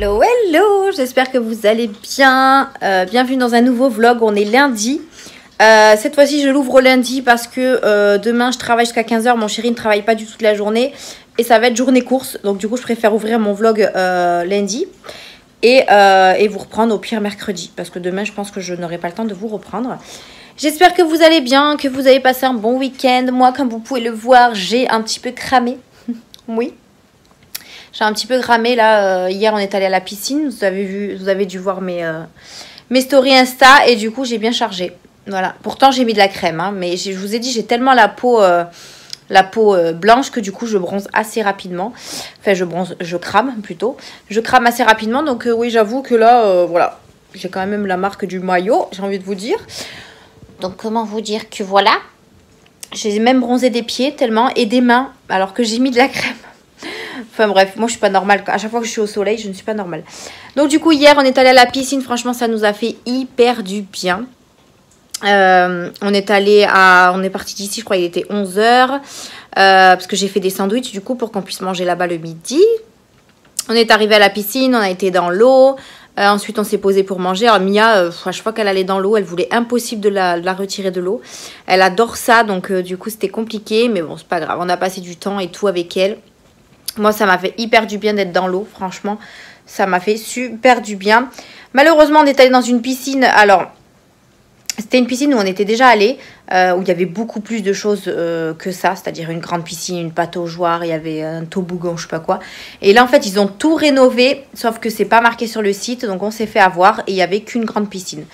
Hello, hello, j'espère que vous allez bien. Bienvenue dans un nouveau vlog, on est lundi. Cette fois-ci, je l'ouvre lundi parce que demain, je travaille jusqu'à 15 h. Mon chéri ne travaille pas du tout la journée et ça va être journée course. Donc du coup, je préfère ouvrir mon vlog lundi et vous reprendre au pire mercredi. Parce que demain, je pense que je n'aurai pas le temps de vous reprendre. J'espère que vous allez bien, que vous avez passé un bon week-end. Moi, comme vous pouvez le voir, j'ai un petit peu cramé. Oui. J'ai un petit peu cramé là. Hier, on est allé à la piscine. Vous avez dû voir mes stories Insta. Et du coup, j'ai bien chargé. Voilà. Pourtant, j'ai mis de la crème. Hein, mais je vous ai dit, j'ai tellement la peau blanche que du coup, je bronze assez rapidement. Enfin, je crame plutôt. Je crame assez rapidement. Donc, oui, j'avoue que là, voilà. J'ai quand même la marque du maillot, j'ai envie de vous dire. Donc, comment vous dire que voilà. J'ai même bronzé des pieds tellement. Et des mains, alors que j'ai mis de la crème. Enfin bref, moi je suis pas normale. À chaque fois que je suis au soleil, je ne suis pas normale. Donc du coup, hier, on est allé à la piscine. Franchement, ça nous a fait hyper du bien. On est parti d'ici, je crois il était 11 h. Parce que j'ai fait des sandwichs du coup pour qu'on puisse manger là-bas le midi. On est arrivé à la piscine, on a été dans l'eau. Ensuite, on s'est posé pour manger. Alors Mia, à chaque fois qu'elle allait dans l'eau, elle voulait impossible de la retirer de l'eau. Elle adore ça, donc du coup, c'était compliqué. Mais bon, c'est pas grave. On a passé du temps et tout avec elle. Moi, ça m'a fait hyper du bien d'être dans l'eau. Franchement, ça m'a fait super du bien. Malheureusement, on est allé dans une piscine. Alors, c'était une piscine où on était déjà allé. Où il y avait beaucoup plus de choses que ça. C'est-à-dire une grande piscine, une pataugeoire. Il y avait un toboggan, je sais pas quoi. Et là, en fait, ils ont tout rénové. Sauf que c'est pas marqué sur le site. Donc, on s'est fait avoir. Et il n'y avait qu'une grande piscine.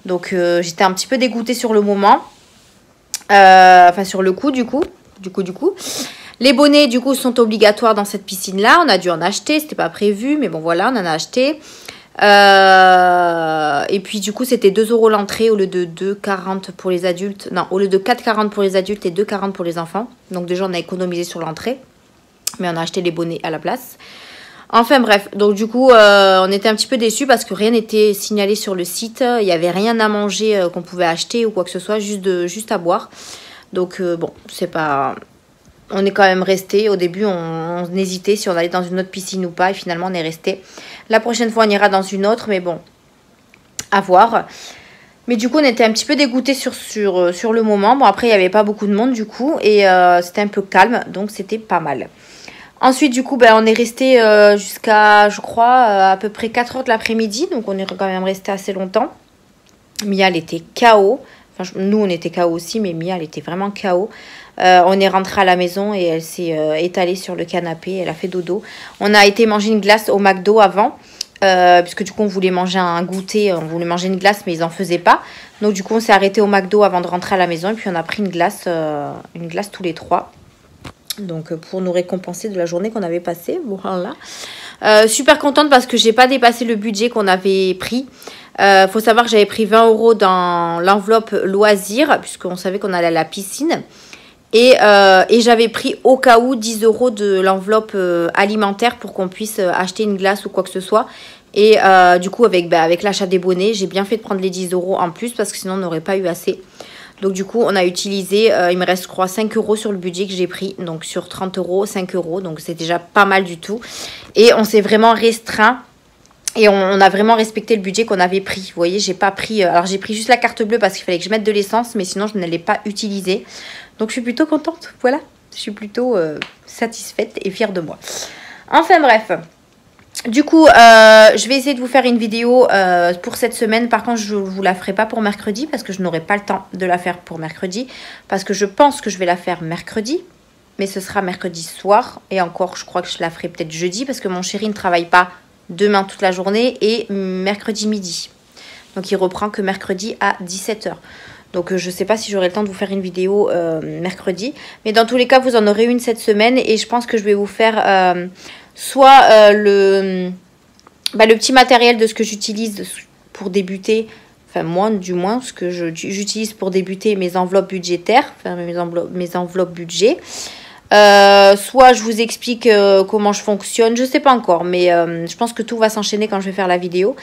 Donc, j'étais un petit peu dégoûtée sur le moment. Enfin, sur le coup, du coup. Les bonnets, du coup, sont obligatoires dans cette piscine-là. On a dû en acheter. C'était pas prévu. Mais bon, voilà, on en a acheté. Et puis, du coup, c'était 2 € l'entrée au lieu de 2,40 pour les adultes. Non, au lieu de 4,40 pour les adultes et 2,40 pour les enfants. Donc, déjà, on a économisé sur l'entrée. Mais on a acheté les bonnets à la place. Enfin, bref. Donc, du coup, on était un petit peu déçus parce que rien n'était signalé sur le site. Il n'y avait rien à manger qu'on pouvait acheter ou quoi que ce soit. Juste à boire. Donc, bon, c'est pas... On est quand même resté. Au début, on hésitait si on allait dans une autre piscine ou pas. Et finalement, on est resté. La prochaine fois, on ira dans une autre. Mais bon, à voir. Mais du coup, on était un petit peu dégoûtés sur le moment. Bon, après, il n'y avait pas beaucoup de monde du coup. Et c'était un peu calme. Donc, c'était pas mal. Ensuite, du coup, on est resté jusqu'à, je crois, à peu près 4 h de l'après-midi. Donc, on est quand même resté assez longtemps. Mia, elle était KO. Enfin, nous, on était KO aussi. Mais Mia, elle était vraiment KO. On est rentré à la maison et elle s'est étalée sur le canapé. Elle a fait dodo. On a été manger une glace au McDo avant. Puisque du coup, on voulait manger un goûter. On voulait manger une glace, mais ils n'en faisaient pas. Donc, du coup, on s'est arrêté au McDo avant de rentrer à la maison. Et puis, on a pris une glace tous les trois. Donc, pour nous récompenser de la journée qu'on avait passée. Voilà. Super contente parce que j'ai pas dépassé le budget qu'on avait pris. Faut savoir que j'avais pris 20 € dans l'enveloppe loisirs. Puisqu'on savait qu'on allait à la piscine. Et j'avais pris au cas où 10 € de l'enveloppe alimentaire pour qu'on puisse acheter une glace ou quoi que ce soit. Et du coup, avec l'achat des bonnets, j'ai bien fait de prendre les 10 € en plus parce que sinon, on n'aurait pas eu assez. Donc du coup, on a utilisé, il me reste, je crois, 5 € sur le budget que j'ai pris. Donc sur 30 €, 5 €. Donc c'est déjà pas mal du tout. Et on s'est vraiment restreint. Et on a vraiment respecté le budget qu'on avait pris. Vous voyez, j'ai pas pris... alors, j'ai pris juste la carte bleue parce qu'il fallait que je mette de l'essence. Mais sinon, je ne l'ai pas utilisée. Donc, je suis plutôt contente. Voilà. Je suis plutôt satisfaite et fière de moi. Enfin, bref. Du coup, je vais essayer de vous faire une vidéo pour cette semaine. Par contre, je ne vous la ferai pas pour mercredi parce que je n'aurai pas le temps de la faire pour mercredi. Parce que je pense que je vais la faire mercredi. Mais ce sera mercredi soir. Et encore, je crois que je la ferai peut-être jeudi parce que mon chéri ne travaille pas demain toute la journée et mercredi midi. Donc, il reprend que mercredi à 17 h. Donc, je ne sais pas si j'aurai le temps de vous faire une vidéo mercredi. Mais dans tous les cas, vous en aurez une cette semaine. Et je pense que je vais vous faire soit le petit matériel de ce que j'utilise pour débuter. Enfin, moi, du moins, ce que j'utilise pour débuter mes enveloppes budgétaires. Enfin, mes enveloppes budget. Soit je vous explique comment je fonctionne, je sais pas encore, mais je pense que tout va s'enchaîner quand je vais faire la vidéo.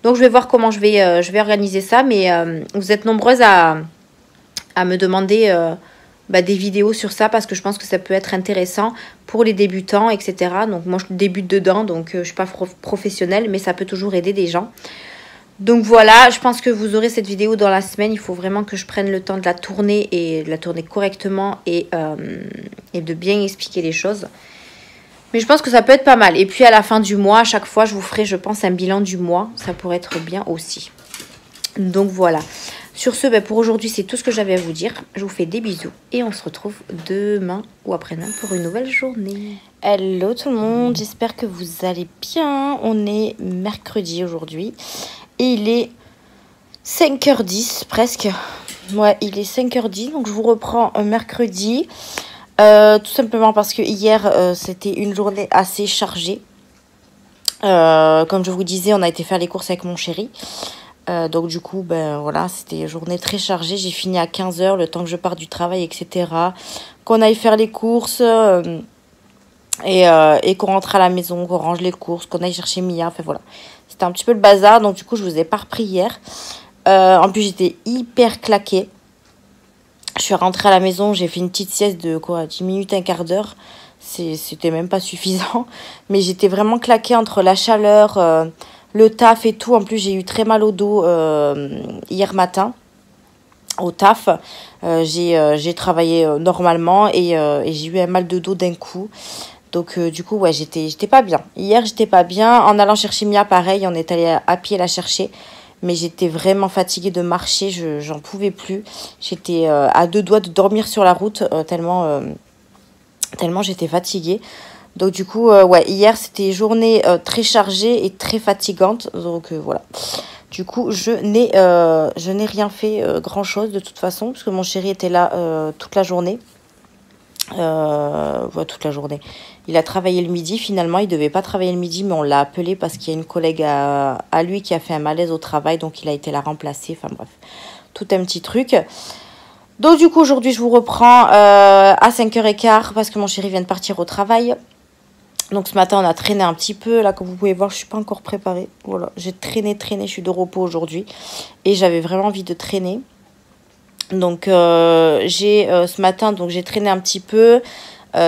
Donc je vais voir comment je vais organiser ça, mais vous êtes nombreuses à me demander des vidéos sur ça parce que je pense que ça peut être intéressant pour les débutants, etc. Donc moi je débute dedans, donc je ne suis pas professionnelle, mais ça peut toujours aider des gens. Donc voilà, je pense que vous aurez cette vidéo dans la semaine. Il faut vraiment que je prenne le temps de la tourner et de la tourner correctement et de bien expliquer les choses. Mais je pense que ça peut être pas mal. Et puis à la fin du mois, à chaque fois, je vous ferai, je pense, un bilan du mois. Ça pourrait être bien aussi. Donc voilà. Sur ce, pour aujourd'hui, c'est tout ce que j'avais à vous dire. Je vous fais des bisous et on se retrouve demain ou après-demain pour une nouvelle journée. Hello tout le monde, j'espère que vous allez bien. On est mercredi aujourd'hui et il est 5h10 presque. Ouais, il est 5h10, donc je vous reprends un mercredi. Tout simplement parce que hier, c'était une journée assez chargée. Comme je vous disais, on a été faire les courses avec mon chéri. Donc du coup, voilà, c'était une journée très chargée. J'ai fini à 15h, le temps que je parte du travail, etc. Qu'on aille faire les courses et qu'on rentre à la maison, qu'on range les courses, qu'on aille chercher Mia. Enfin voilà, c'était un petit peu le bazar. Donc du coup, je vous ai pas repris hier. En plus, j'étais hyper claquée. Je suis rentrée à la maison, j'ai fait une petite sieste de 10 minutes, un quart d'heure. C'était même pas suffisant. Mais j'étais vraiment claquée entre la chaleur, le taf et tout. En plus, j'ai eu très mal au dos hier matin au taf. J'ai travaillé normalement et j'ai eu un mal de dos d'un coup. Donc du coup, ouais, j'étais pas bien. Hier, j'étais pas bien. En allant chercher Mia, pareil, on est allé à pied la chercher. Mais j'étais vraiment fatiguée de marcher, j'en pouvais plus. J'étais à deux doigts de dormir sur la route, tellement j'étais fatiguée. Donc du coup, ouais, hier c'était une journée très chargée et très fatigante. Donc voilà. Du coup, je n'ai rien fait grand-chose de toute façon, parce que mon chéri était là toute la journée. Ouais, toute la journée. Il a travaillé le midi, finalement, il devait pas travailler le midi, mais on l'a appelé parce qu'il y a une collègue à lui qui a fait un malaise au travail, donc il a été la remplacer, enfin bref, tout un petit truc. Donc du coup, aujourd'hui, je vous reprends à 5h15 parce que mon chéri vient de partir au travail. Donc ce matin, on a traîné un petit peu, là, comme vous pouvez voir, je suis pas encore préparée. Voilà, j'ai traîné, je suis de repos aujourd'hui, et j'avais vraiment envie de traîner. Donc ce matin, donc j'ai traîné un petit peu.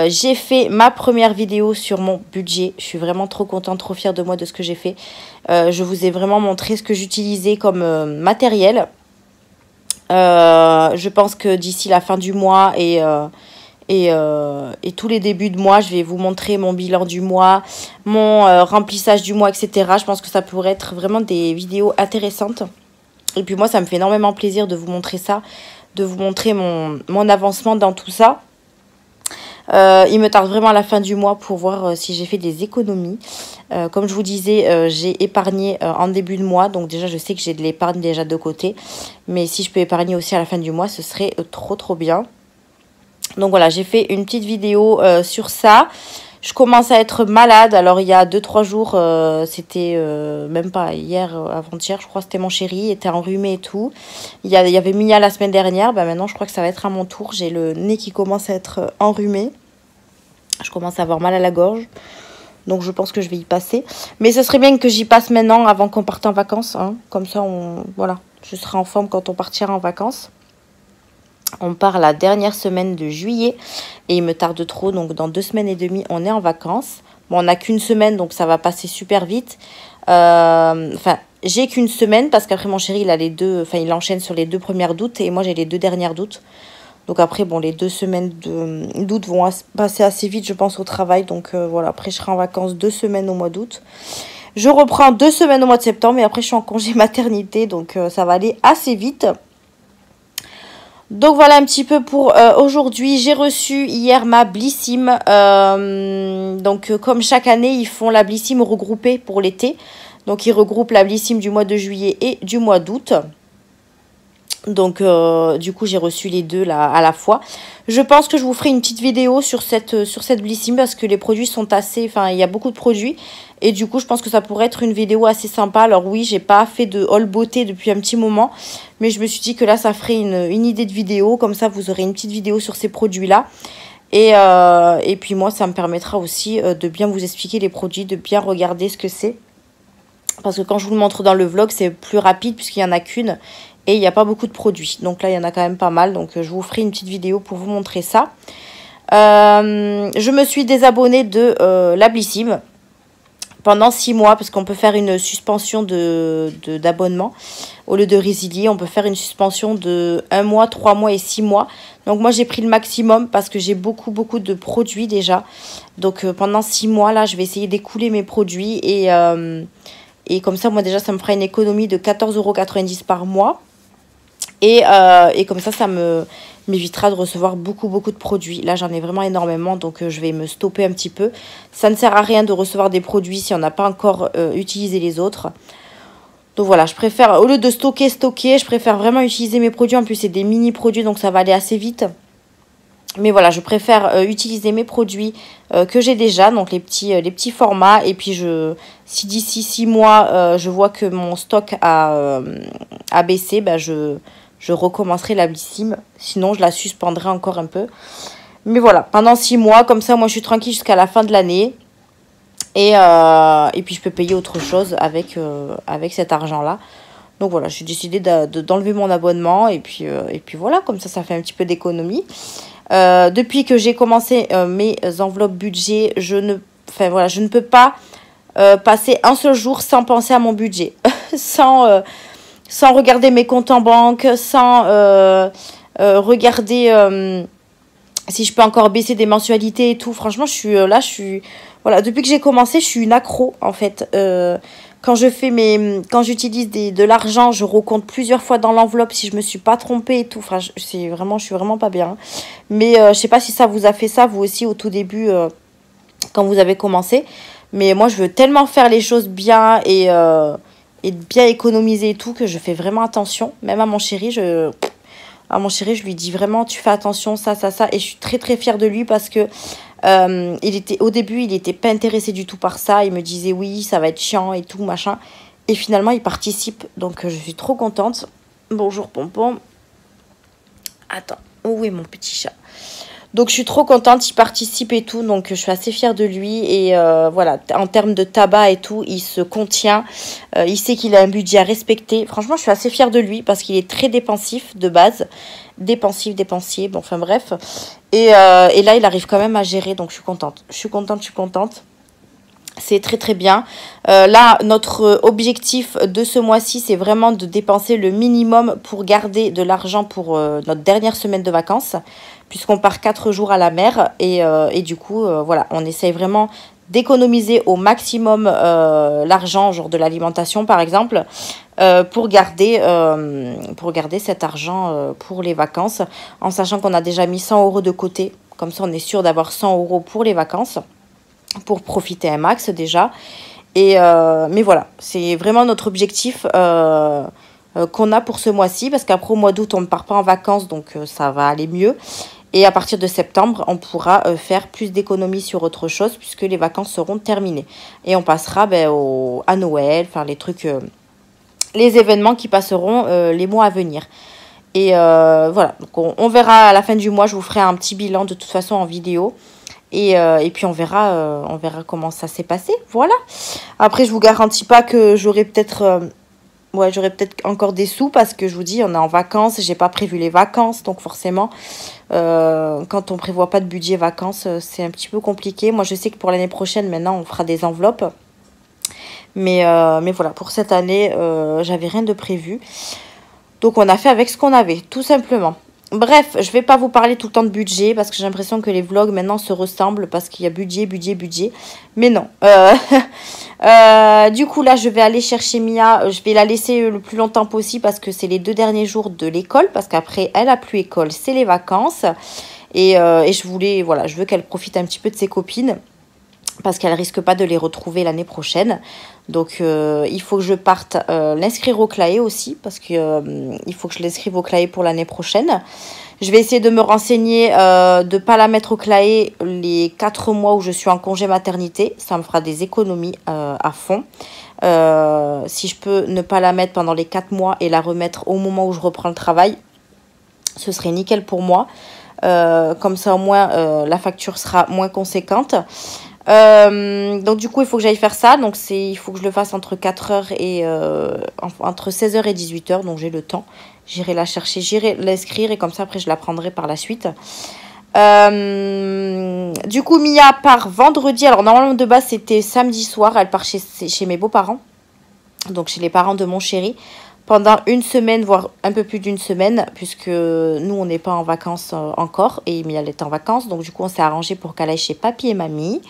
J'ai fait ma première vidéo sur mon budget. Je suis vraiment trop contente, trop fière de moi de ce que j'ai fait. Je vous ai vraiment montré ce que j'utilisais comme matériel. Je pense que d'ici la fin du mois et tous les débuts de mois, je vais vous montrer mon bilan du mois, mon remplissage du mois, etc. Je pense que ça pourrait être vraiment des vidéos intéressantes. Et puis moi, ça me fait énormément plaisir de vous montrer ça, de vous montrer mon avancement dans tout ça. Il me tarde vraiment à la fin du mois pour voir si j'ai fait des économies. Comme je vous disais, j'ai épargné en début de mois. Donc déjà, je sais que j'ai de l'épargne déjà de côté. Mais si je peux épargner aussi à la fin du mois, ce serait trop bien. Donc voilà, j'ai fait une petite vidéo sur ça. Je commence à être malade. Alors il y a 2-3 jours, c'était même pas hier, avant-hier, je crois, c'était mon chéri, il était enrhumé et tout. Il y avait Mia la semaine dernière. Maintenant, je crois que ça va être à mon tour. J'ai le nez qui commence à être enrhumé. Je commence à avoir mal à la gorge. Donc je pense que je vais y passer. Mais ce serait bien que j'y passe maintenant avant qu'on parte en vacances. Hein. Comme ça, voilà, je serai en forme quand on partira en vacances. On part la dernière semaine de juillet et il me tarde trop. Donc dans 2 semaines et demie, on est en vacances. Bon, on n'a qu'une semaine, donc ça va passer super vite. Enfin, j'ai qu'une semaine parce qu'après mon chéri, il enchaîne sur les 2 premières d'août et moi j'ai les 2 dernières d'août. Donc après, bon, les 2 semaines d'août vont passer assez vite, je pense, au travail. Donc voilà, après je serai en vacances 2 semaines au mois d'août. Je reprends 2 semaines au mois de septembre et après je suis en congé maternité. Donc ça va aller assez vite. Donc voilà un petit peu pour aujourd'hui. J'ai reçu hier ma Blissim. Donc comme chaque année, ils font la Blissim regroupée pour l'été. Donc ils regroupent la Blissim du mois de juillet et du mois d'août. Donc du coup j'ai reçu les deux là à la fois. Je pense que je vous ferai une petite vidéo sur cette Blissim parce que les produits sont assez... Enfin il y a beaucoup de produits. Et du coup je pense que ça pourrait être une vidéo assez sympa. Alors oui, j'ai pas fait de haul beauté depuis un petit moment. Mais je me suis dit que là ça ferait une idée de vidéo. Comme ça vous aurez une petite vidéo sur ces produits là. Et puis moi ça me permettra aussi de bien vous expliquer les produits, de bien regarder ce que c'est. Parce que quand je vous le montre dans le vlog, c'est plus rapide puisqu'il n'y en a qu'une. Et il n'y a pas beaucoup de produits. Donc là, il y en a quand même pas mal. Donc je vous ferai une petite vidéo pour vous montrer ça. Je me suis désabonnée de la Blissim pendant 6 mois. Parce qu'on peut faire une suspension d'abonnement. Au lieu de résilier, on peut faire une suspension de 1 mois, 3 mois et 6 mois. Donc moi, j'ai pris le maximum parce que j'ai beaucoup de produits déjà. Donc pendant 6 mois, là, je vais essayer d'écouler mes produits. Et comme ça, moi déjà, ça me fera une économie de 14,90 € par mois. Et comme ça m'évitera de recevoir beaucoup de produits. Là, j'en ai vraiment énormément, donc je vais me stopper un petit peu. Ça ne sert à rien de recevoir des produits si on n'a pas encore utilisé les autres. Donc voilà, je préfère, au lieu de stocker, je préfère vraiment utiliser mes produits. En plus, c'est des mini-produits, donc ça va aller assez vite. Mais voilà, je préfère utiliser mes produits que j'ai déjà, donc les petits formats. Et puis, si d'ici 6 mois, je vois que mon stock a baissé, bah, je recommencerai la Blissim. Sinon, je la suspendrai encore un peu. Mais voilà, pendant 6 mois, comme ça, moi, je suis tranquille jusqu'à la fin de l'année. Et puis, je peux payer autre chose avec cet argent-là. Donc voilà, j'ai décidé d'enlever mon abonnement. Et puis voilà, comme ça fait un petit peu d'économie. Depuis que j'ai commencé mes enveloppes budget, je ne peux pas passer un seul jour sans penser à mon budget. sans regarder mes comptes en banque, sans regarder si je peux encore baisser des mensualités et tout. Franchement, voilà, depuis que j'ai commencé, je suis une accro en fait. Quand j'utilise de l'argent, je recompte plusieurs fois dans l'enveloppe si je me suis pas trompée et tout. Enfin, je suis vraiment pas bien. Mais je sais pas si ça vous a fait ça, vous aussi, au tout début, quand vous avez commencé. Mais moi, je veux tellement faire les choses bien et bien économiser et tout que je fais vraiment attention. Même à mon chéri, je lui dis vraiment, tu fais attention, ça. Et je suis très fière de lui parce que au début, il était pas intéressé du tout par ça. Il me disait oui, ça va être chiant et tout, machin. Et finalement, il participe. Donc, je suis trop contente. Bonjour, Pompon. Attends, où est mon petit chat? Donc, je suis trop contente. Il participe et tout. Donc, je suis assez fière de lui. Et voilà, en termes de tabac et tout, il se contient. Il sait qu'il a un budget à respecter. Franchement, je suis assez fière de lui parce qu'il est très dépensif de base. Dépensier. Bon, enfin bref. Et là, il arrive quand même à gérer. Donc, je suis contente. C'est très bien. Là, notre objectif de ce mois-ci, c'est vraiment de dépenser le minimum pour garder de l'argent pour notre dernière semaine de vacances. Puisqu'on part 4 jours à la mer. Et du coup, voilà, on essaye vraiment d'économiser au maximum l'argent, genre de l'alimentation par exemple, pour garder cet argent pour les vacances, en sachant qu'on a déjà mis 100 € de côté. Comme ça, on est sûr d'avoir 100 € pour les vacances, pour profiter un max déjà. Mais voilà, c'est vraiment notre objectif qu'on a pour ce mois-ci, parce qu'après au mois d'août, on ne part pas en vacances, donc ça va aller mieux. Et à partir de septembre, on pourra faire plus d'économies sur autre chose puisque les vacances seront terminées. Et on passera à Noël, enfin les événements qui passeront les mois à venir. Et voilà, donc on verra à la fin du mois, je vous ferai un petit bilan de toute façon en vidéo. Et puis on verra comment ça s'est passé. Voilà. Après, je vous garantis pas que j'aurai peut-être encore des sous parce que je vous dis, on est en vacances, j'ai pas prévu les vacances, donc forcément, quand on prévoit pas de budget vacances, c'est un petit peu compliqué. Moi, je sais que pour l'année prochaine, maintenant, on fera des enveloppes. Mais voilà, pour cette année, j'avais rien de prévu. Donc, on a fait avec ce qu'on avait, tout simplement. Bref, je vais pas vous parler tout le temps de budget parce que j'ai l'impression que les vlogs maintenant se ressemblent parce qu'il y a budget. Mais non. Du coup, là, je vais aller chercher Mia. Je vais la laisser le plus longtemps possible parce que c'est les 2 derniers jours de l'école. Parce qu'après, elle a plus école, c'est les vacances. Et je veux qu'elle profite un petit peu de ses copines. Parce qu'elle risque pas de les retrouver l'année prochaine. Donc, il faut que je parte l'inscrire au CLAE aussi. Parce que il faut que je l'inscrive au CLAE pour l'année prochaine. Je vais essayer de me renseigner, de ne pas la mettre au CLAE les 4 mois où je suis en congé maternité. Ça me fera des économies à fond. Si je peux ne pas la mettre pendant les 4 mois et la remettre au moment où je reprends le travail, ce serait nickel pour moi. Comme ça, au moins, la facture sera moins conséquente. Donc du coup, il faut que j'aille faire ça. Donc il faut que je le fasse entre 4h et entre 16h et 18h. Donc j'ai le temps. J'irai la chercher, j'irai l'inscrire et comme ça après je la prendrai par la suite. Du coup, Mia part vendredi. Alors normalement de base c'était samedi soir. Elle part chez mes beaux-parents. Donc chez les parents de mon chéri. Pendant une semaine, voire un peu plus d'une semaine, puisque nous, on n'est pas en vacances encore, et Mia, elle est en vacances, donc du coup, on s'est arrangé pour qu'elle aille chez papy et mamie.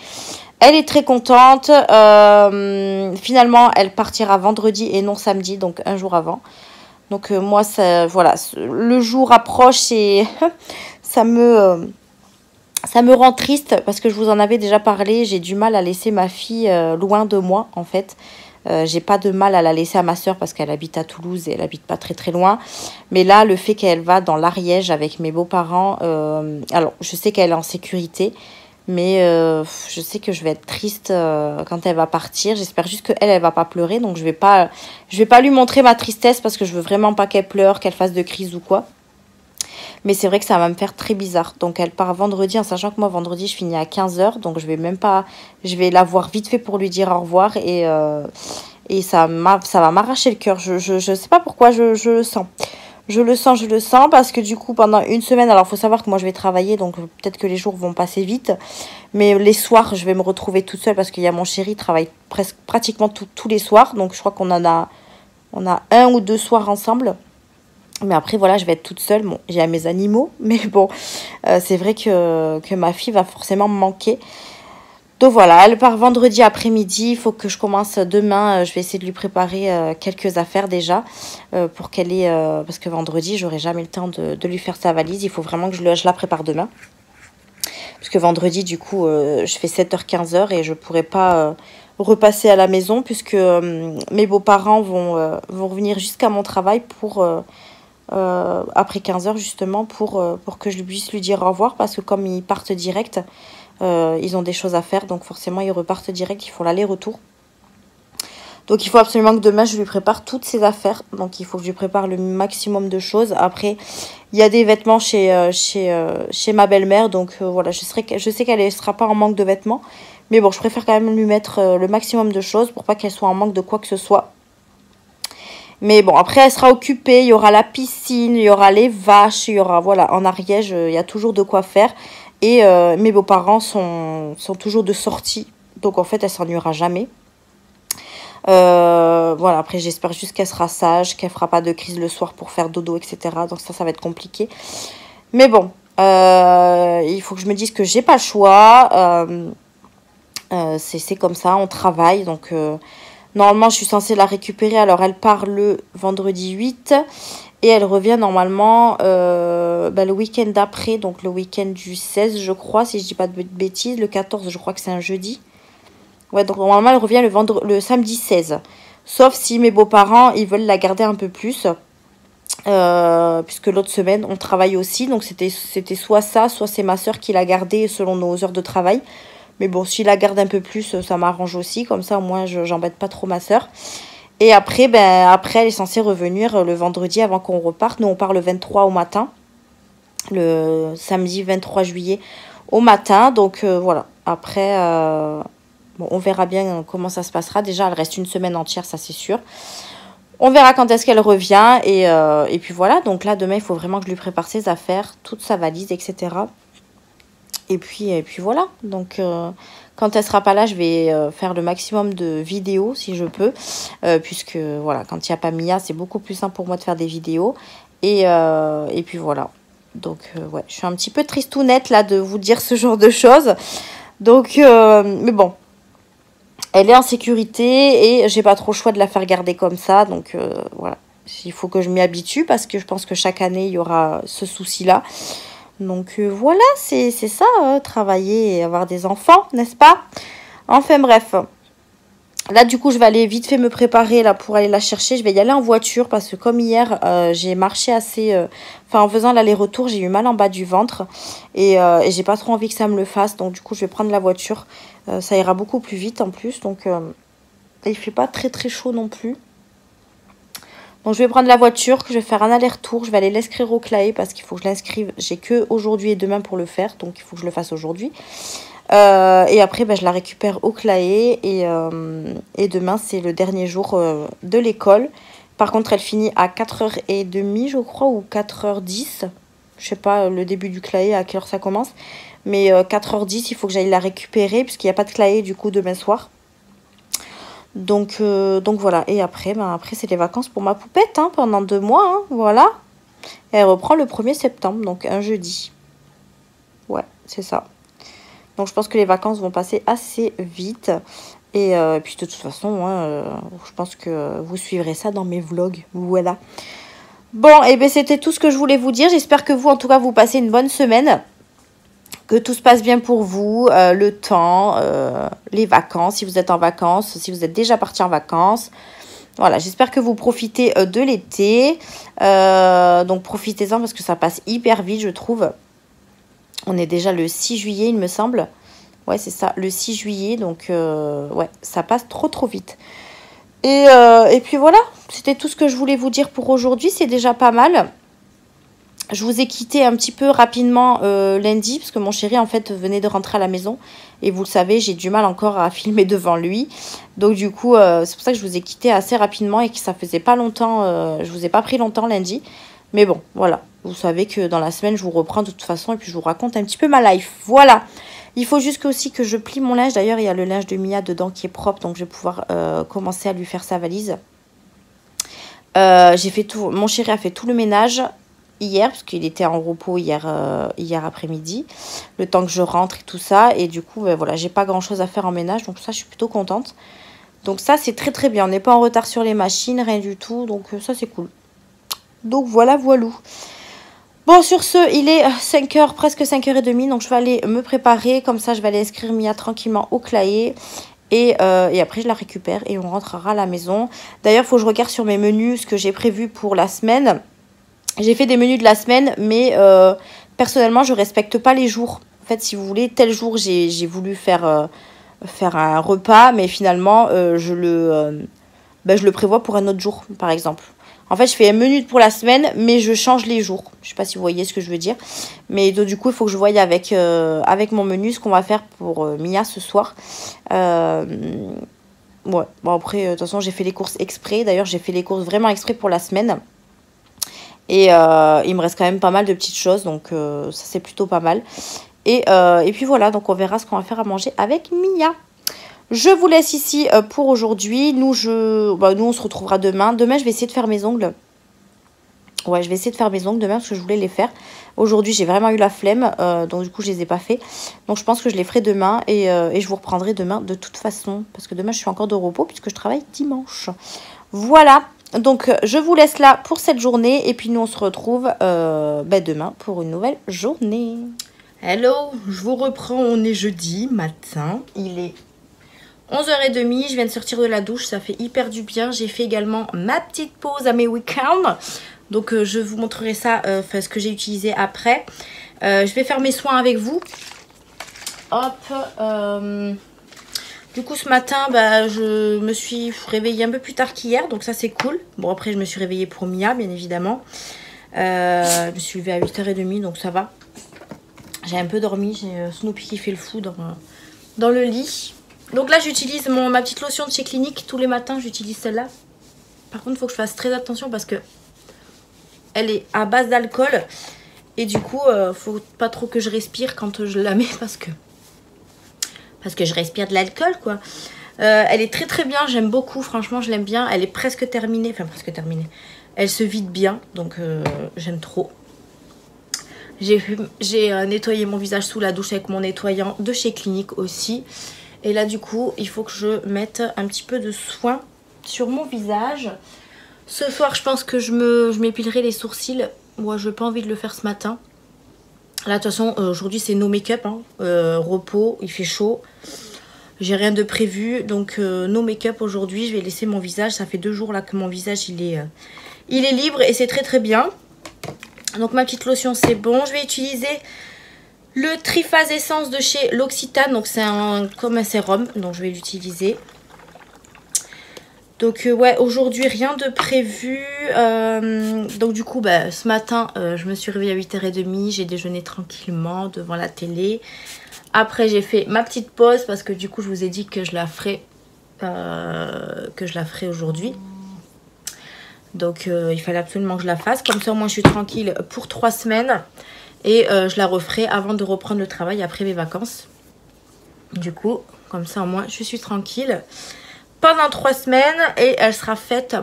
Elle est très contente. Finalement, elle partira vendredi et non samedi, donc un jour avant. Donc moi, ça, voilà, le jour approche et ça me rend triste, parce que je vous en avais déjà parlé, j'ai du mal à laisser ma fille loin de moi, en fait. J'ai pas de mal à la laisser à ma soeur parce qu'elle habite à Toulouse et elle habite pas très très loin. Mais là, le fait qu'elle va dans l'Ariège avec mes beaux-parents, alors je sais qu'elle est en sécurité, mais je sais que je vais être triste quand elle va partir. J'espère juste qu'elle, elle va pas pleurer, donc je vais pas lui montrer ma tristesse parce que je veux vraiment pas qu'elle pleure, qu'elle fasse de crise ou quoi. Mais c'est vrai que ça va me faire très bizarre. Donc elle part vendredi, en sachant que moi vendredi je finis à 15h. Donc je vais la voir vite fait pour lui dire au revoir. Et ça va m'arracher le cœur. Je sais pas pourquoi je le sens. Je le sens parce que du coup pendant une semaine, alors il faut savoir que moi je vais travailler. Donc peut-être que les jours vont passer vite. Mais les soirs je vais me retrouver toute seule parce qu'il y a mon chéri qui travaille pratiquement tous les soirs. Donc je crois qu'on a un ou deux soirs ensemble. Mais après, voilà, je vais être toute seule. Bon, j'ai mes animaux, mais bon, c'est vrai que ma fille va forcément me manquer. Donc voilà, elle part vendredi après-midi. Il faut que je commence demain. Je vais essayer de lui préparer quelques affaires déjà pour qu'elle ait... parce que vendredi, j'aurai jamais le temps de lui faire sa valise. Il faut vraiment que je la prépare demain. Parce que vendredi, du coup, je fais 7h-15h et je pourrai pas... repasser à la maison puisque mes beaux-parents vont revenir jusqu'à mon travail pour... après 15h justement pour que je puisse lui dire au revoir parce que comme ils partent direct, ils ont des choses à faire donc forcément ils repartent direct, ils font l'aller-retour. Donc il faut absolument que demain je lui prépare toutes ses affaires, donc il faut que je lui prépare le maximum de choses. Après il y a des vêtements chez ma belle-mère, donc voilà, je sais qu'elle ne sera pas en manque de vêtements, mais bon je préfère quand même lui mettre le maximum de choses pour pas qu'elle soit en manque de quoi que ce soit. Mais bon, après, elle sera occupée. Il y aura la piscine, il y aura les vaches, il y aura, voilà, en Ariège, il y a toujours de quoi faire. Et mes beaux-parents sont toujours de sortie. Donc, en fait, elle s'ennuiera jamais. Voilà, après, j'espère juste qu'elle sera sage, qu'elle fera pas de crise le soir pour faire dodo, etc. Donc, ça va être compliqué. Mais bon, il faut que je me dise que j'ai pas le choix. C'est comme ça, on travaille, donc... Normalement, je suis censée la récupérer. Alors, elle part le vendredi 8 et elle revient normalement le week-end d'après. Donc, le week-end du 16, je crois, si je dis pas de bêtises. Le 14, je crois que c'est un jeudi. Ouais, donc normalement, elle revient le samedi 16. Sauf si mes beaux-parents, ils veulent la garder un peu plus. Puisque l'autre semaine, on travaille aussi. Donc, c'était soit ça, soit c'est ma soeur qui l'a gardée selon nos heures de travail. Mais bon, si la garde un peu plus, ça m'arrange aussi. Comme ça, au moins, j'embête pas trop ma soeur. Et après, elle est censée revenir le vendredi avant qu'on reparte. Nous, on part le 23 au matin. Le samedi 23 juillet au matin. Donc, voilà. Après, bon, on verra bien comment ça se passera. Déjà, elle reste une semaine entière, ça c'est sûr. On verra quand est-ce qu'elle revient. Et puis voilà. Donc là, demain, il faut vraiment que je lui prépare ses affaires, toute sa valise, etc. Et puis voilà, donc quand elle sera pas là, je vais faire le maximum de vidéos si je peux. Puisque voilà, quand il n'y a pas Mia, c'est beaucoup plus simple pour moi de faire des vidéos. Et puis voilà. Donc ouais, je suis un petit peu tristounette là de vous dire ce genre de choses. Donc, mais bon, elle est en sécurité et j'ai pas trop le choix de la faire garder comme ça. Donc voilà, il faut que je m'y habitue parce que je pense que chaque année, il y aura ce souci-là. Donc voilà, c'est ça, travailler et avoir des enfants, n'est-ce pas? Enfin bref. Là, du coup, je vais aller vite fait me préparer là pour aller la chercher. Je vais y aller en voiture parce que comme hier, j'ai marché assez... Enfin, en faisant l'aller-retour, j'ai eu mal en bas du ventre. Et j'ai pas trop envie que ça me le fasse. Donc du coup, je vais prendre la voiture. Ça ira beaucoup plus vite en plus. Donc il fait pas très très chaud non plus. Donc je vais prendre la voiture, je vais faire un aller-retour, je vais aller l'inscrire au CLAE parce qu'il faut que je l'inscrive. J'ai que aujourd'hui et demain pour le faire, donc il faut que je le fasse aujourd'hui. Et après, je la récupère au Claé. Et demain, c'est le dernier jour de l'école. Par contre, elle finit à 4h30, je crois, ou 4h10. Je sais pas, le début du Claé, à quelle heure ça commence. Mais 4h10, il faut que j'aille la récupérer, puisqu'il n'y a pas de Claé, du coup, demain soir. Donc voilà. Et après, après c'est les vacances pour ma poupette, hein, pendant 2 mois. Hein, voilà. Et elle reprend le 1er septembre, donc un jeudi. Ouais, c'est ça. Donc je pense que les vacances vont passer assez vite. Et puis de toute façon, hein, je pense que vous suivrez ça dans mes vlogs. Voilà. Bon, et bien c'était tout ce que je voulais vous dire. J'espère que vous, en tout cas, vous passez une bonne semaine. Que tout se passe bien pour vous, le temps, les vacances, si vous êtes en vacances, si vous êtes déjà parti en vacances. Voilà, j'espère que vous profitez de l'été. Donc profitez-en parce que ça passe hyper vite, je trouve. On est déjà le 6 juillet, il me semble. Ouais, c'est ça, le 6 juillet. Donc, ouais, ça passe trop vite. Et puis voilà, c'était tout ce que je voulais vous dire pour aujourd'hui. C'est déjà pas mal. Je vous ai quitté un petit peu rapidement lundi, parce que mon chéri, en fait, venait de rentrer à la maison. Et vous le savez, j'ai du mal encore à filmer devant lui. Donc, du coup, c'est pour ça que je vous ai quitté assez rapidement et que ça faisait pas longtemps. Je vous ai pas pris longtemps lundi. Mais bon, voilà. Vous savez que dans la semaine, je vous reprends de toute façon et puis je vous raconte un petit peu ma life. Voilà. Il faut juste aussi que je plie mon linge. D'ailleurs, il y a le linge de Mia dedans qui est propre. Donc, je vais pouvoir commencer à lui faire sa valise. J'ai fait tout. Mon chéri a fait tout le ménage hier, parce qu'il était en repos hier après-midi. Le temps que je rentre et tout ça. Et du coup, voilà, j'ai pas grand-chose à faire en ménage. Donc ça, je suis plutôt contente. Donc ça, c'est très bien. On n'est pas en retard sur les machines, rien du tout. Donc ça, c'est cool. Donc voilà, voilou. Bon, sur ce, il est 5h, presque 5h30, donc je vais aller me préparer. Comme ça, je vais aller inscrire Mia tranquillement au Claé. Et après, je la récupère et on rentrera à la maison. D'ailleurs, il faut que je regarde sur mes menus ce que j'ai prévu pour la semaine. J'ai fait des menus de la semaine, mais personnellement, je ne respecte pas les jours. En fait, si vous voulez, tel jour, j'ai voulu faire un repas, mais finalement, je le prévois pour un autre jour, par exemple. En fait, je fais un menu pour la semaine, mais je change les jours. Je ne sais pas si vous voyez ce que je veux dire. Mais donc, du coup, il faut que je voie avec mon menu ce qu'on va faire pour Mia ce soir. Ouais. Bon, après, de toute façon, j'ai fait les courses exprès. D'ailleurs, j'ai fait les courses vraiment exprès pour la semaine. Et il me reste quand même pas mal de petites choses. Donc, ça, c'est plutôt pas mal. Et puis, voilà. Donc, on verra ce qu'on va faire à manger avec Mia. Je vous laisse ici pour aujourd'hui. Nous, on se retrouvera demain. Demain, je vais essayer de faire mes ongles. Ouais, je vais essayer de faire mes ongles demain parce que je voulais les faire. Aujourd'hui, j'ai vraiment eu la flemme. Donc, du coup, je les ai pas fait. Donc, je pense que je les ferai demain. Et je vous reprendrai demain de toute façon. Parce que demain, je suis encore de repos puisque je travaille dimanche. Voilà. Donc, je vous laisse là pour cette journée. Et puis, nous, on se retrouve demain pour une nouvelle journée. Hello, je vous reprends. On est jeudi matin. Il est 11h30, je viens de sortir de la douche, ça fait hyper du bien. J'ai fait également ma petite pause à mes week-ends. Donc je vous montrerai ça, ce que j'ai utilisé après. Je vais faire mes soins avec vous. Hop. Du coup ce matin, je me suis réveillée un peu plus tard qu'hier. Donc ça c'est cool. Bon après je me suis réveillée pour Mia bien évidemment. Je me suis levée à 8h30 donc ça va. J'ai un peu dormi, j'ai Snoopy qui fait le fou dans le lit. Donc là, j'utilise ma petite lotion de chez Clinique. Tous les matins, j'utilise celle-là. Par contre, il faut que je fasse très attention parce que elle est à base d'alcool. Et du coup, faut pas trop que je respire quand je la mets parce que je respire de l'alcool, quoi. Elle est très très bien, j'aime beaucoup. Franchement, je l'aime bien. Elle est presque terminée. Enfin, presque terminée. Elle se vide bien, donc j'aime trop. J'ai nettoyé mon visage sous la douche avec mon nettoyant de chez Clinique aussi. Et là, du coup, il faut que je mette un petit peu de soin sur mon visage. Ce soir, je pense que je m'épilerai les sourcils. Moi, je n'ai pas envie de le faire ce matin. Là, de toute façon, aujourd'hui, c'est no make-up. Hein. Repos, il fait chaud. J'ai rien de prévu. Donc, no make-up aujourd'hui. Je vais laisser mon visage. Ça fait 2 jours là que mon visage, il est libre. Et c'est très, très bien. Donc, ma petite lotion, c'est bon. Je vais utiliser le Triphase Essence de chez L'Occitane, donc c'est comme un sérum, donc je vais l'utiliser. Donc ouais, aujourd'hui rien de prévu. Donc du coup, ce matin, je me suis réveillée à 8h30, j'ai déjeuné tranquillement devant la télé. Après j'ai fait ma petite pause parce que du coup je vous ai dit que je la ferai aujourd'hui. Donc il fallait absolument que je la fasse. Comme ça au moins je suis tranquille pour 3 semaines. Et je la referai avant de reprendre le travail après mes vacances. Du coup, comme ça au moins je suis tranquille pendant 3 semaines. Et elle sera faite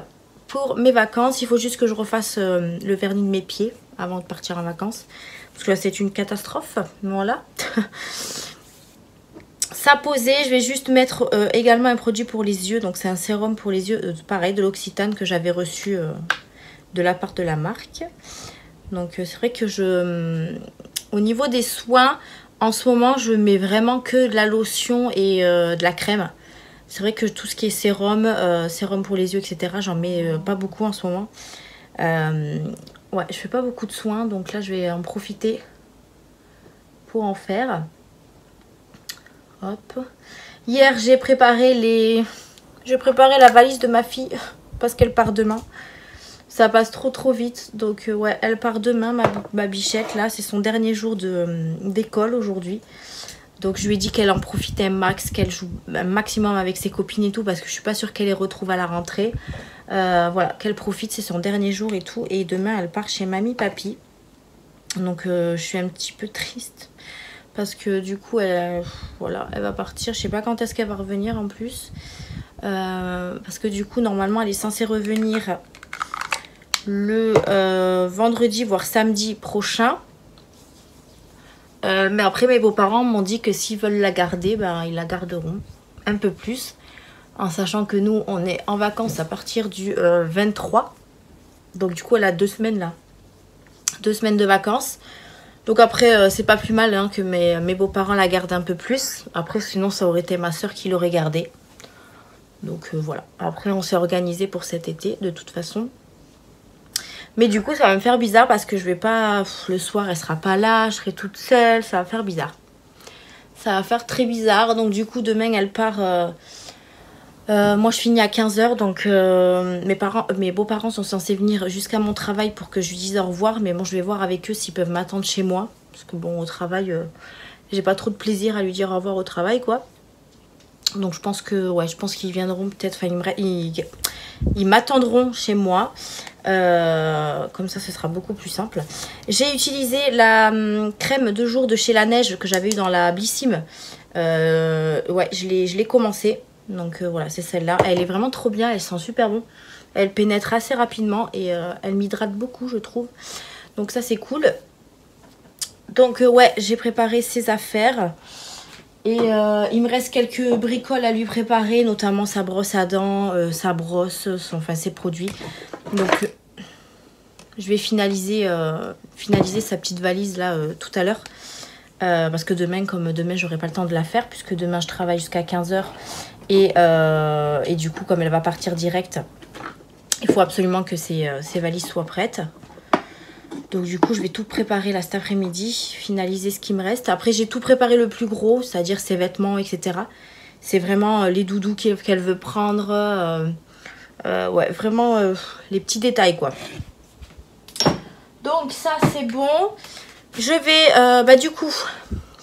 pour mes vacances. Il faut juste que je refasse le vernis de mes pieds avant de partir en vacances. Parce que là c'est une catastrophe. Voilà. Ça posé, je vais juste mettre également un produit pour les yeux. Donc c'est un sérum pour les yeux, pareil, de l'Occitane que j'avais reçu de la part de la marque. Donc c'est vrai que au niveau des soins, en ce moment je mets vraiment que de la lotion et de la crème. C'est vrai que tout ce qui est sérum, sérum pour les yeux, etc. j'en mets pas beaucoup en ce moment. Ouais, je fais pas beaucoup de soins, donc là je vais en profiter pour en faire. Hop. Hier j'ai préparé la valise de ma fille parce qu'elle part demain. Ça passe trop vite. Donc ouais, elle part demain, ma bichette là. C'est son dernier jour d'école aujourd'hui. Donc je lui ai dit qu'elle en profitait un max, qu'elle joue un maximum avec ses copines et tout. Parce que je suis pas sûre qu'elle les retrouve à la rentrée. Voilà, qu'elle profite, c'est son dernier jour et tout. Et demain elle part chez mamie papy. Donc je suis un petit peu triste. Parce que du coup, voilà, elle va partir. Je sais pas quand est-ce qu'elle va revenir en plus. Parce que du coup, normalement, elle est censée revenir le vendredi, voire samedi prochain. Mais après, mes beaux-parents m'ont dit que s'ils veulent la garder, ben, ils la garderont un peu plus. En sachant que nous, on est en vacances à partir du 23. Donc du coup, elle a 2 semaines là. 2 semaines de vacances. Donc après, c'est pas plus mal hein, que mes beaux-parents la gardent un peu plus. Après, sinon, ça aurait été ma soeur qui l'aurait gardée. Donc voilà. Après, on s'est organisé pour cet été, de toute façon. Mais du coup, ça va me faire bizarre parce que je vais pas... Le soir, elle sera pas là, je serai toute seule. Ça va faire bizarre. Ça va faire très bizarre. Donc du coup, demain, elle part... moi, je finis à 15 h. Donc mes beaux-parents sont censés venir jusqu'à mon travail pour que je lui dise au revoir. Mais bon, je vais voir avec eux s'ils peuvent m'attendre chez moi. Parce que bon, au travail, j'ai pas trop de plaisir à lui dire au revoir au travail, quoi. Donc je pense que, ouais, je pense qu'ils viendront peut-être... Enfin, ils m'attendront chez moi. Comme ça, ce sera beaucoup plus simple. J'ai utilisé la crème de jour de chez La Neige que j'avais eu dans la Blissim. Ouais, je l'ai commencé. Donc voilà, c'est celle-là. Elle est vraiment trop bien, elle sent super bon. Elle pénètre assez rapidement et elle m'hydrate beaucoup, je trouve. Donc ça, c'est cool. Donc ouais, j'ai préparé ses affaires. Et il me reste quelques bricoles à lui préparer, notamment sa brosse à dents, sa brosse, enfin ses produits. Donc je vais finaliser sa petite valise là tout à l'heure. Parce que demain, comme demain, j'aurai pas le temps de la faire, puisque demain je travaille jusqu'à 15 h. Et du coup, comme elle va partir direct, il faut absolument que ces valises soient prêtes. Donc du coup, je vais tout préparer là cet après-midi, finaliser ce qui me reste. Après, j'ai tout préparé le plus gros, c'est-à-dire ses vêtements, etc. C'est vraiment les doudous qu'elle veut prendre. Ouais, vraiment les petits détails, quoi. Donc ça, c'est bon. Je vais, du coup,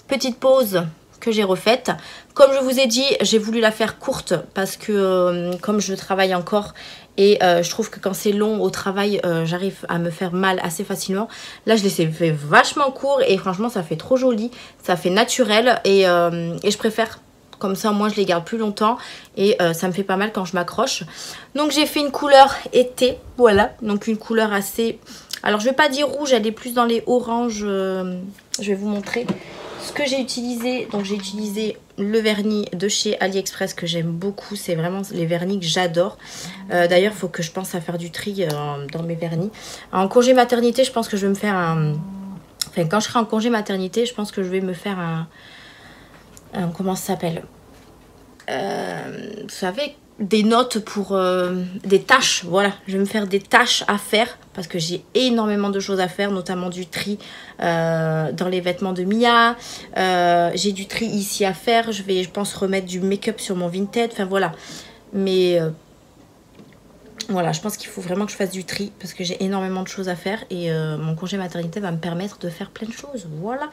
petite pause que j'ai refaite. Comme je vous ai dit, j'ai voulu la faire courte parce que comme je travaille encore et je trouve que quand c'est long au travail, j'arrive à me faire mal assez facilement. Là, je l'ai fait vachement court et franchement, ça fait trop joli. Ça fait naturel et je préfère. Comme ça, moi, je les garde plus longtemps et ça me fait pas mal quand je m'accroche. Donc, j'ai fait une couleur été. Voilà, donc une couleur assez... Alors, je vais pas dire rouge, elle est plus dans les oranges. Je vais vous montrer ce que j'ai utilisé. Donc, j'ai utilisé le vernis de chez AliExpress que j'aime beaucoup. C'est vraiment les vernis que j'adore. D'ailleurs, il faut que je pense à faire du tri dans mes vernis. En congé maternité, je pense que je vais me faire un... Enfin, quand je serai en congé maternité, je pense que je vais me faire un comment ça s'appelle, vous savez, des notes pour des tâches. Voilà, je vais me faire des tâches à faire parce que j'ai énormément de choses à faire, notamment du tri dans les vêtements de Mia. J'ai du tri ici à faire. Je pense remettre du make-up sur mon Vinted. Enfin voilà, mais Voilà, je pense qu'il faut vraiment que je fasse du tri parce que j'ai énormément de choses à faire et mon congé maternité va me permettre de faire plein de choses. Voilà.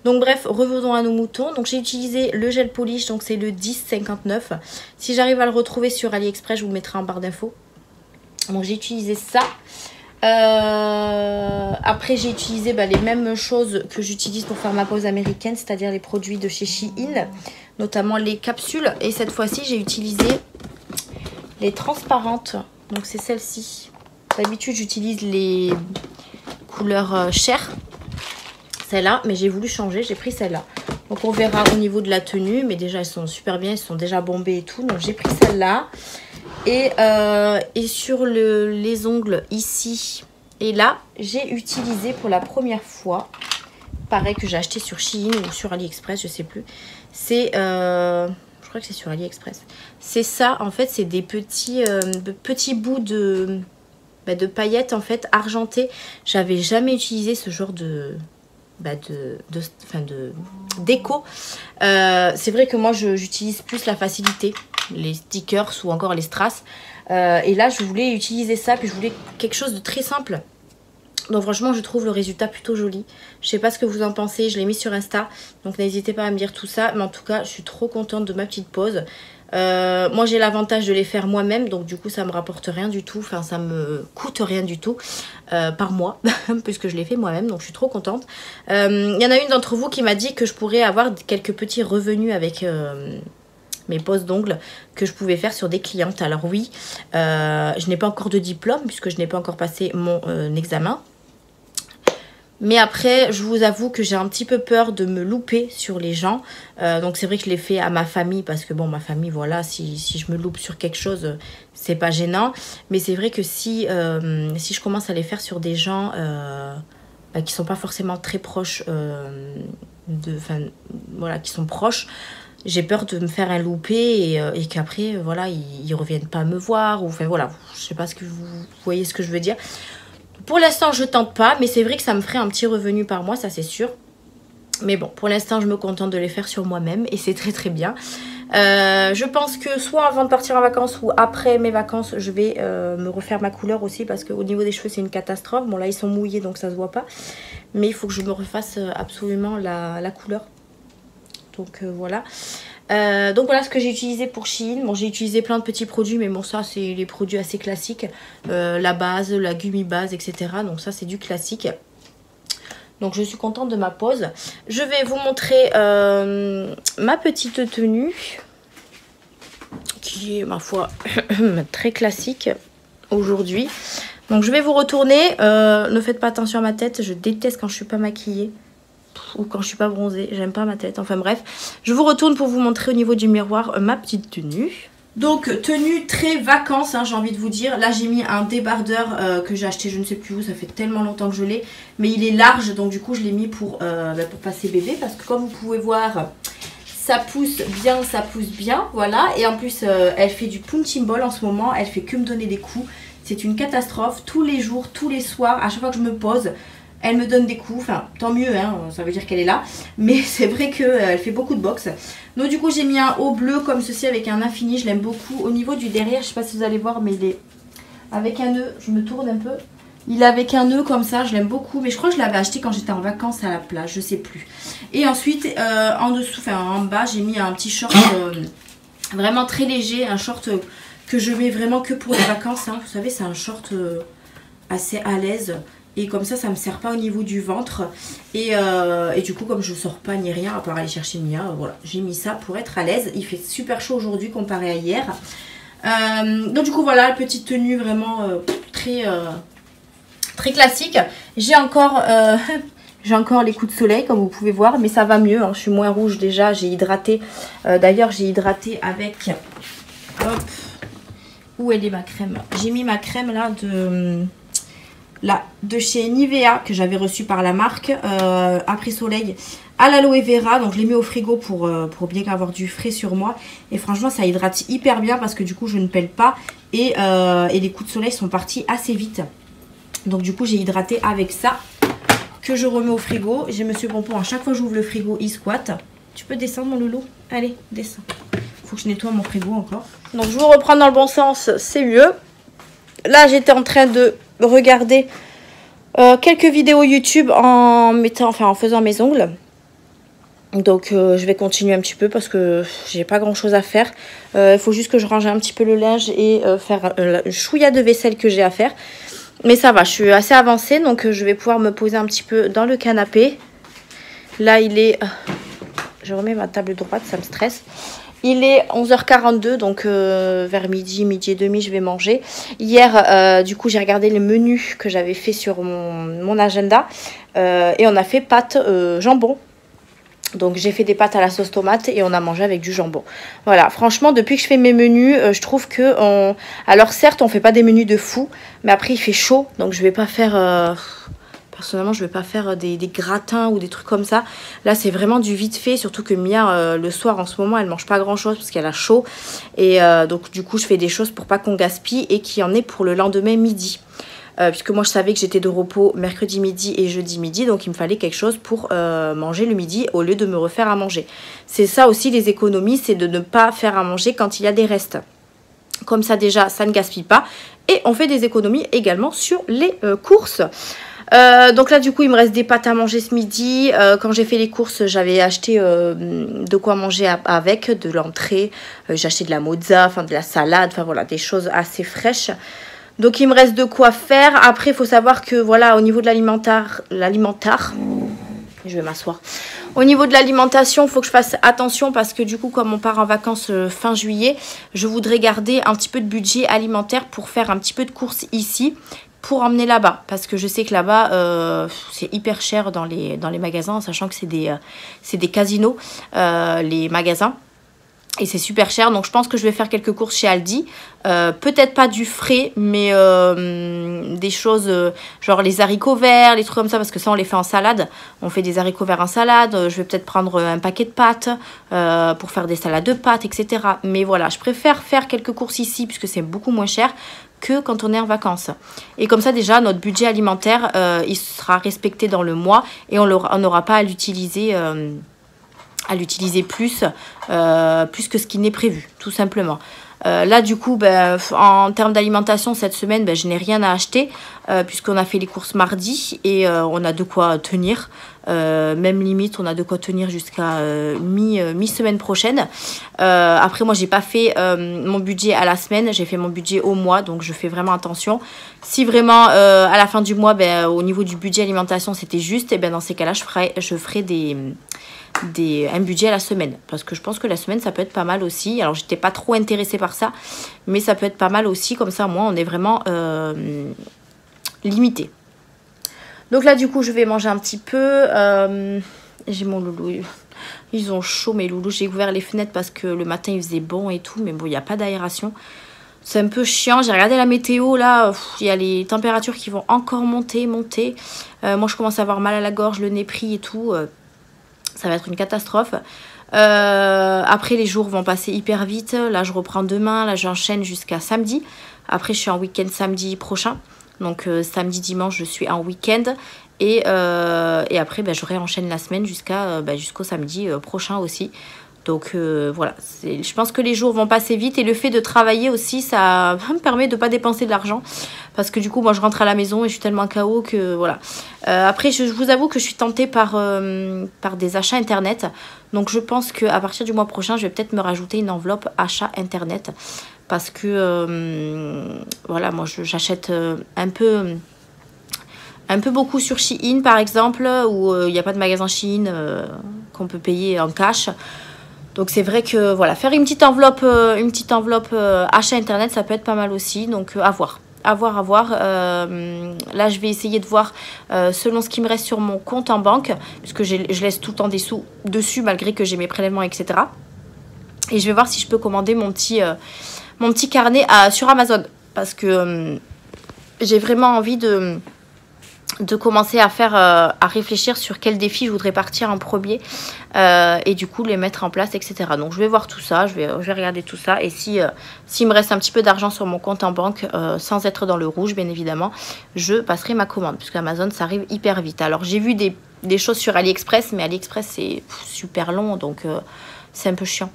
Donc bref, revenons à nos moutons. Donc j'ai utilisé le gel polish, donc c'est le 10,59. Si j'arrive à le retrouver sur AliExpress, je vous le mettrai en barre d'infos. Donc j'ai utilisé ça. Après j'ai utilisé les mêmes choses que j'utilise pour faire ma pause américaine, c'est-à-dire les produits de chez Shein, notamment les capsules. Et cette fois-ci j'ai utilisé les transparentes. Donc c'est celle-ci. D'habitude j'utilise les couleurs chair, celle-là, mais j'ai voulu changer, j'ai pris celle-là. Donc on verra au niveau de la tenue, mais déjà elles sont super bien, elles sont déjà bombées et tout. Donc j'ai pris celle-là. Et sur les ongles ici et là, j'ai utilisé pour la première fois, pareil que j'ai acheté sur Shein ou sur AliExpress, je sais plus. C'est, je crois que c'est sur AliExpress. C'est ça, en fait, c'est des petits bouts de paillettes en fait argentées. J'avais jamais utilisé ce genre de déco. C'est vrai que moi j'utilise plus la facilité, les stickers ou encore les strass, et là je voulais utiliser ça, puis je voulais quelque chose de très simple. Donc franchement je trouve le résultat plutôt joli. Je sais pas ce que vous en pensez, je l'ai mis sur Insta, donc n'hésitez pas à me dire tout ça, mais en tout cas je suis trop contente de ma petite pause. Moi j'ai l'avantage de les faire moi-même, donc du coup ça me rapporte rien du tout, enfin ça me coûte rien du tout par mois puisque je l'ai fait moi-même, donc je suis trop contente. Il y en a une d'entre vous qui m'a dit que je pourrais avoir quelques petits revenus avec mes poses d'ongles que je pouvais faire sur des clientes. Alors oui, je n'ai pas encore de diplôme puisque je n'ai pas encore passé mon examen. Mais après, je vous avoue que j'ai un petit peu peur de me louper sur les gens. Donc c'est vrai que je l'ai fait à ma famille parce que bon, ma famille, voilà, si je me loupe sur quelque chose, c'est pas gênant. Mais c'est vrai que si je commence à les faire sur des gens qui sont pas forcément très proches, voilà, qui sont proches, j'ai peur de me faire un loupé et qu'après, voilà, ils reviennent pas me voir. Ou enfin voilà, je sais pas ce que vous voyez ce que je veux dire. Pour l'instant, je tente pas, mais c'est vrai que ça me ferait un petit revenu par mois, ça c'est sûr. Mais bon, pour l'instant, je me contente de les faire sur moi-même et c'est très très bien. Je pense que soit avant de partir en vacances ou après mes vacances, je vais me refaire ma couleur aussi parce qu'au niveau des cheveux, c'est une catastrophe. Bon, là, ils sont mouillés, donc ça se voit pas. Mais il faut que je me refasse absolument la couleur. Donc voilà. Donc voilà ce que j'ai utilisé pour Shein. Bon, j'ai utilisé plein de petits produits, mais bon, ça c'est les produits assez classiques, la base, la gummy base, etc. Donc ça c'est du classique. Donc je suis contente de ma pause. Je vais vous montrer ma petite tenue qui est ma foi très classique aujourd'hui. Donc je vais vous retourner. Ne faites pas attention à ma tête, je déteste quand je suis pas maquillée ou quand je suis pas bronzée, j'aime pas ma tête, enfin bref. Je vous retourne pour vous montrer au niveau du miroir ma petite tenue. Donc tenue très vacances, hein, j'ai envie de vous dire. Là j'ai mis un débardeur que j'ai acheté je ne sais plus où, ça fait tellement longtemps que je l'ai. Mais il est large, donc du coup je l'ai mis pour passer bébé. Parce que comme vous pouvez voir, ça pousse bien, voilà. Et en plus elle fait du punching ball en ce moment, elle fait que me donner des coups. C'est une catastrophe, tous les jours, tous les soirs, à chaque fois que je me pose, elle me donne des coups, enfin tant mieux, hein, ça veut dire qu'elle est là. Mais c'est vrai qu'elle fait beaucoup de boxe. Donc du coup j'ai mis un haut bleu comme ceci avec un infini, je l'aime beaucoup. Au niveau du derrière, je sais pas si vous allez voir, mais il est avec un nœud, je me tourne un peu. Il est avec un nœud comme ça, je l'aime beaucoup. Mais je crois que je l'avais acheté quand j'étais en vacances à la plage, je sais plus. Et ensuite en dessous, enfin en bas, j'ai mis un petit short vraiment très léger. Un short que je mets vraiment que pour les vacances, hein. Vous savez, c'est un short assez à l'aise. Et comme ça me sert pas au niveau du ventre. Et du coup, comme je sors pas ni rien, à part aller chercher Mia, voilà, j'ai mis ça pour être à l'aise. Il fait super chaud aujourd'hui comparé à hier. Donc du coup, voilà, petite tenue vraiment très classique. J'ai encore les coups de soleil, comme vous pouvez voir, mais ça va mieux, hein. Je suis moins rouge déjà, j'ai hydraté. D'ailleurs, j'ai hydraté avec... Hop, où elle est ma crème? J'ai mis ma crème là de chez Nivea que j'avais reçu par la marque après soleil à l'aloe vera. Donc je l'ai mis au frigo pour bien avoir du frais sur moi. Et franchement ça hydrate hyper bien parce que du coup je ne pèle pas. Et les coups de soleil sont partis assez vite. Donc du coup j'ai hydraté avec ça que je remets au frigo. J'ai Monsieur Pompon, à chaque fois que j'ouvre le frigo il squatte. Tu peux descendre mon loulou? Allez, descends. Faut que je nettoie mon frigo encore. Donc je vous reprends dans le bon sens, c'est mieux. là, j'étais en train de regarder quelques vidéos YouTube en faisant mes ongles. Donc je vais continuer un petit peu parce que j'ai pas grand chose à faire. Il faut juste que je range un petit peu le linge et faire une chouïa de vaisselle que j'ai à faire. Mais ça va, je suis assez avancée, donc je vais pouvoir me poser un petit peu dans le canapé. Là il est... Je remets ma table droite, ça me stresse. Il est 11h42, donc vers midi et demi, je vais manger. Hier, du coup, j'ai regardé le menu que j'avais fait sur mon agenda. Et on a fait pâtes jambon. Donc j'ai fait des pâtes à la sauce tomate et on a mangé avec du jambon. Voilà, franchement depuis que je fais mes menus, je trouve que... Alors certes on fait pas des menus de fou, mais après il fait chaud, donc je vais pas faire... Personnellement je vais pas faire des gratins ou des trucs comme ça. Là c'est vraiment du vite fait, surtout que Mia le soir en ce moment elle mange pas grand chose parce qu'elle a chaud. Et donc du coup je fais des choses pour pas qu'on gaspille et qu'il y en ait pour le lendemain midi. Puisque moi je savais que j'étais de repos mercredi midi et jeudi midi, donc il me fallait quelque chose pour manger le midi au lieu de me refaire à manger. C'est ça aussi les économies, c'est de ne pas faire à manger quand il y a des restes. Comme ça déjà ça ne gaspille pas et on fait des économies également sur les courses. Donc là du coup il me reste des pâtes à manger ce midi. Quand j'ai fait les courses j'avais acheté de quoi manger avec, de l'entrée, j'ai acheté de la mozza, enfin de la salade, enfin voilà des choses assez fraîches. Donc il me reste de quoi faire. Après il faut savoir que voilà au niveau de l'alimentaire, je vais m'asseoir. Au niveau de l'alimentation, il faut que je fasse attention parce que du coup comme on part en vacances fin juillet, je voudrais garder un petit peu de budget alimentaire pour faire un petit peu de courses ici pour emmener là-bas. Parce que je sais que là-bas c'est hyper cher dans les magasins, sachant que c'est des casinos, les magasins. Et c'est super cher, donc je pense que je vais faire quelques courses chez Aldi. Peut-être pas du frais, mais des choses genre les haricots verts, les trucs comme ça, parce que ça on les fait en salade. On fait des haricots verts en salade. Je vais peut-être prendre un paquet de pâtes pour faire des salades de pâtes, etc. Mais voilà, je préfère faire quelques courses ici, puisque c'est beaucoup moins cher que quand on est en vacances. Et comme ça déjà, notre budget alimentaire, il sera respecté dans le mois et on n'aura pas à l'utiliser... plus que ce qui n'est prévu, tout simplement. Là, du coup, en termes d'alimentation, cette semaine, je n'ai rien à acheter puisqu'on a fait les courses mardi et on a de quoi tenir. Même limite, on a de quoi tenir jusqu'à mi-semaine prochaine. Après, moi, j'ai pas fait mon budget à la semaine, j'ai fait mon budget au mois, donc je fais vraiment attention. Si vraiment, à la fin du mois, au niveau du budget alimentation, c'était juste, et dans ces cas-là, je ferai un budget à la semaine parce que je pense que la semaine ça peut être pas mal aussi. Alors j'étais pas trop intéressée par ça, mais ça peut être pas mal aussi, comme ça moi on est vraiment limité. Donc là du coup je vais manger un petit peu. J'ai mon loulou, ils ont chaud mes loulous. J'ai ouvert les fenêtres parce que le matin il faisait bon et tout, mais bon il n'y a pas d'aération, c'est un peu chiant. J'ai regardé la météo là, il y a les températures qui vont encore monter. Moi je commence à avoir mal à la gorge, le nez pris et tout. Ça va être une catastrophe. Après, les jours vont passer hyper vite. Là, je reprends demain. Là, j'enchaîne jusqu'à samedi. Après, je suis en week-end samedi prochain. Donc, samedi, dimanche, je suis en week-end. Et après, je réenchaîne la semaine jusqu'au samedi prochain aussi. Donc voilà, je pense que les jours vont passer vite et le fait de travailler aussi, ça me permet de ne pas dépenser de l'argent. Parce que du coup, moi, je rentre à la maison et je suis tellement KO que voilà. Après, je vous avoue que je suis tentée par des achats internet. Donc je pense qu'à partir du mois prochain, je vais peut-être me rajouter une enveloppe achat internet. Parce que voilà, moi, j'achète un peu beaucoup sur Shein par exemple, où il n'y a pas de magasin Shein qu'on peut payer en cash. Donc c'est vrai que voilà, faire une petite enveloppe achat internet, ça peut être pas mal aussi. Donc à voir. Là je vais essayer de voir selon ce qui me reste sur mon compte en banque, puisque je laisse tout le temps des sous dessus malgré que j'ai mes prélèvements, etc. Et je vais voir si je peux commander mon petit carnet sur Amazon, parce que j'ai vraiment envie de commencer à réfléchir sur quel défi je voudrais partir en premier et du coup les mettre en place, etc. Donc je vais voir tout ça, je vais regarder tout ça, et s'il me reste un petit peu d'argent sur mon compte en banque sans être dans le rouge bien évidemment, je passerai ma commande, puisque Amazon ça arrive hyper vite. Alors j'ai vu des choses sur AliExpress, mais AliExpress c'est super long, donc c'est un peu chiant.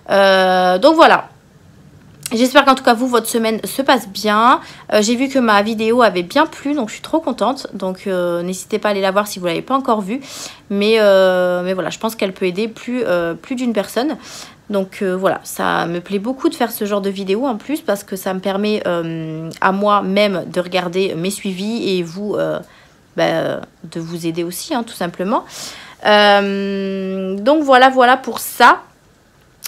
Donc voilà. J'espère qu'en tout cas vous, votre semaine se passe bien. J'ai vu que ma vidéo avait bien plu, donc je suis trop contente. Donc n'hésitez pas à aller la voir si vous ne l'avez pas encore vue. Mais voilà, je pense qu'elle peut aider plus d'une personne. Donc voilà, ça me plaît beaucoup de faire ce genre de vidéo en plus parce que ça me permet à moi-même de regarder mes suivis et vous de vous aider aussi, hein, tout simplement. Donc voilà pour ça.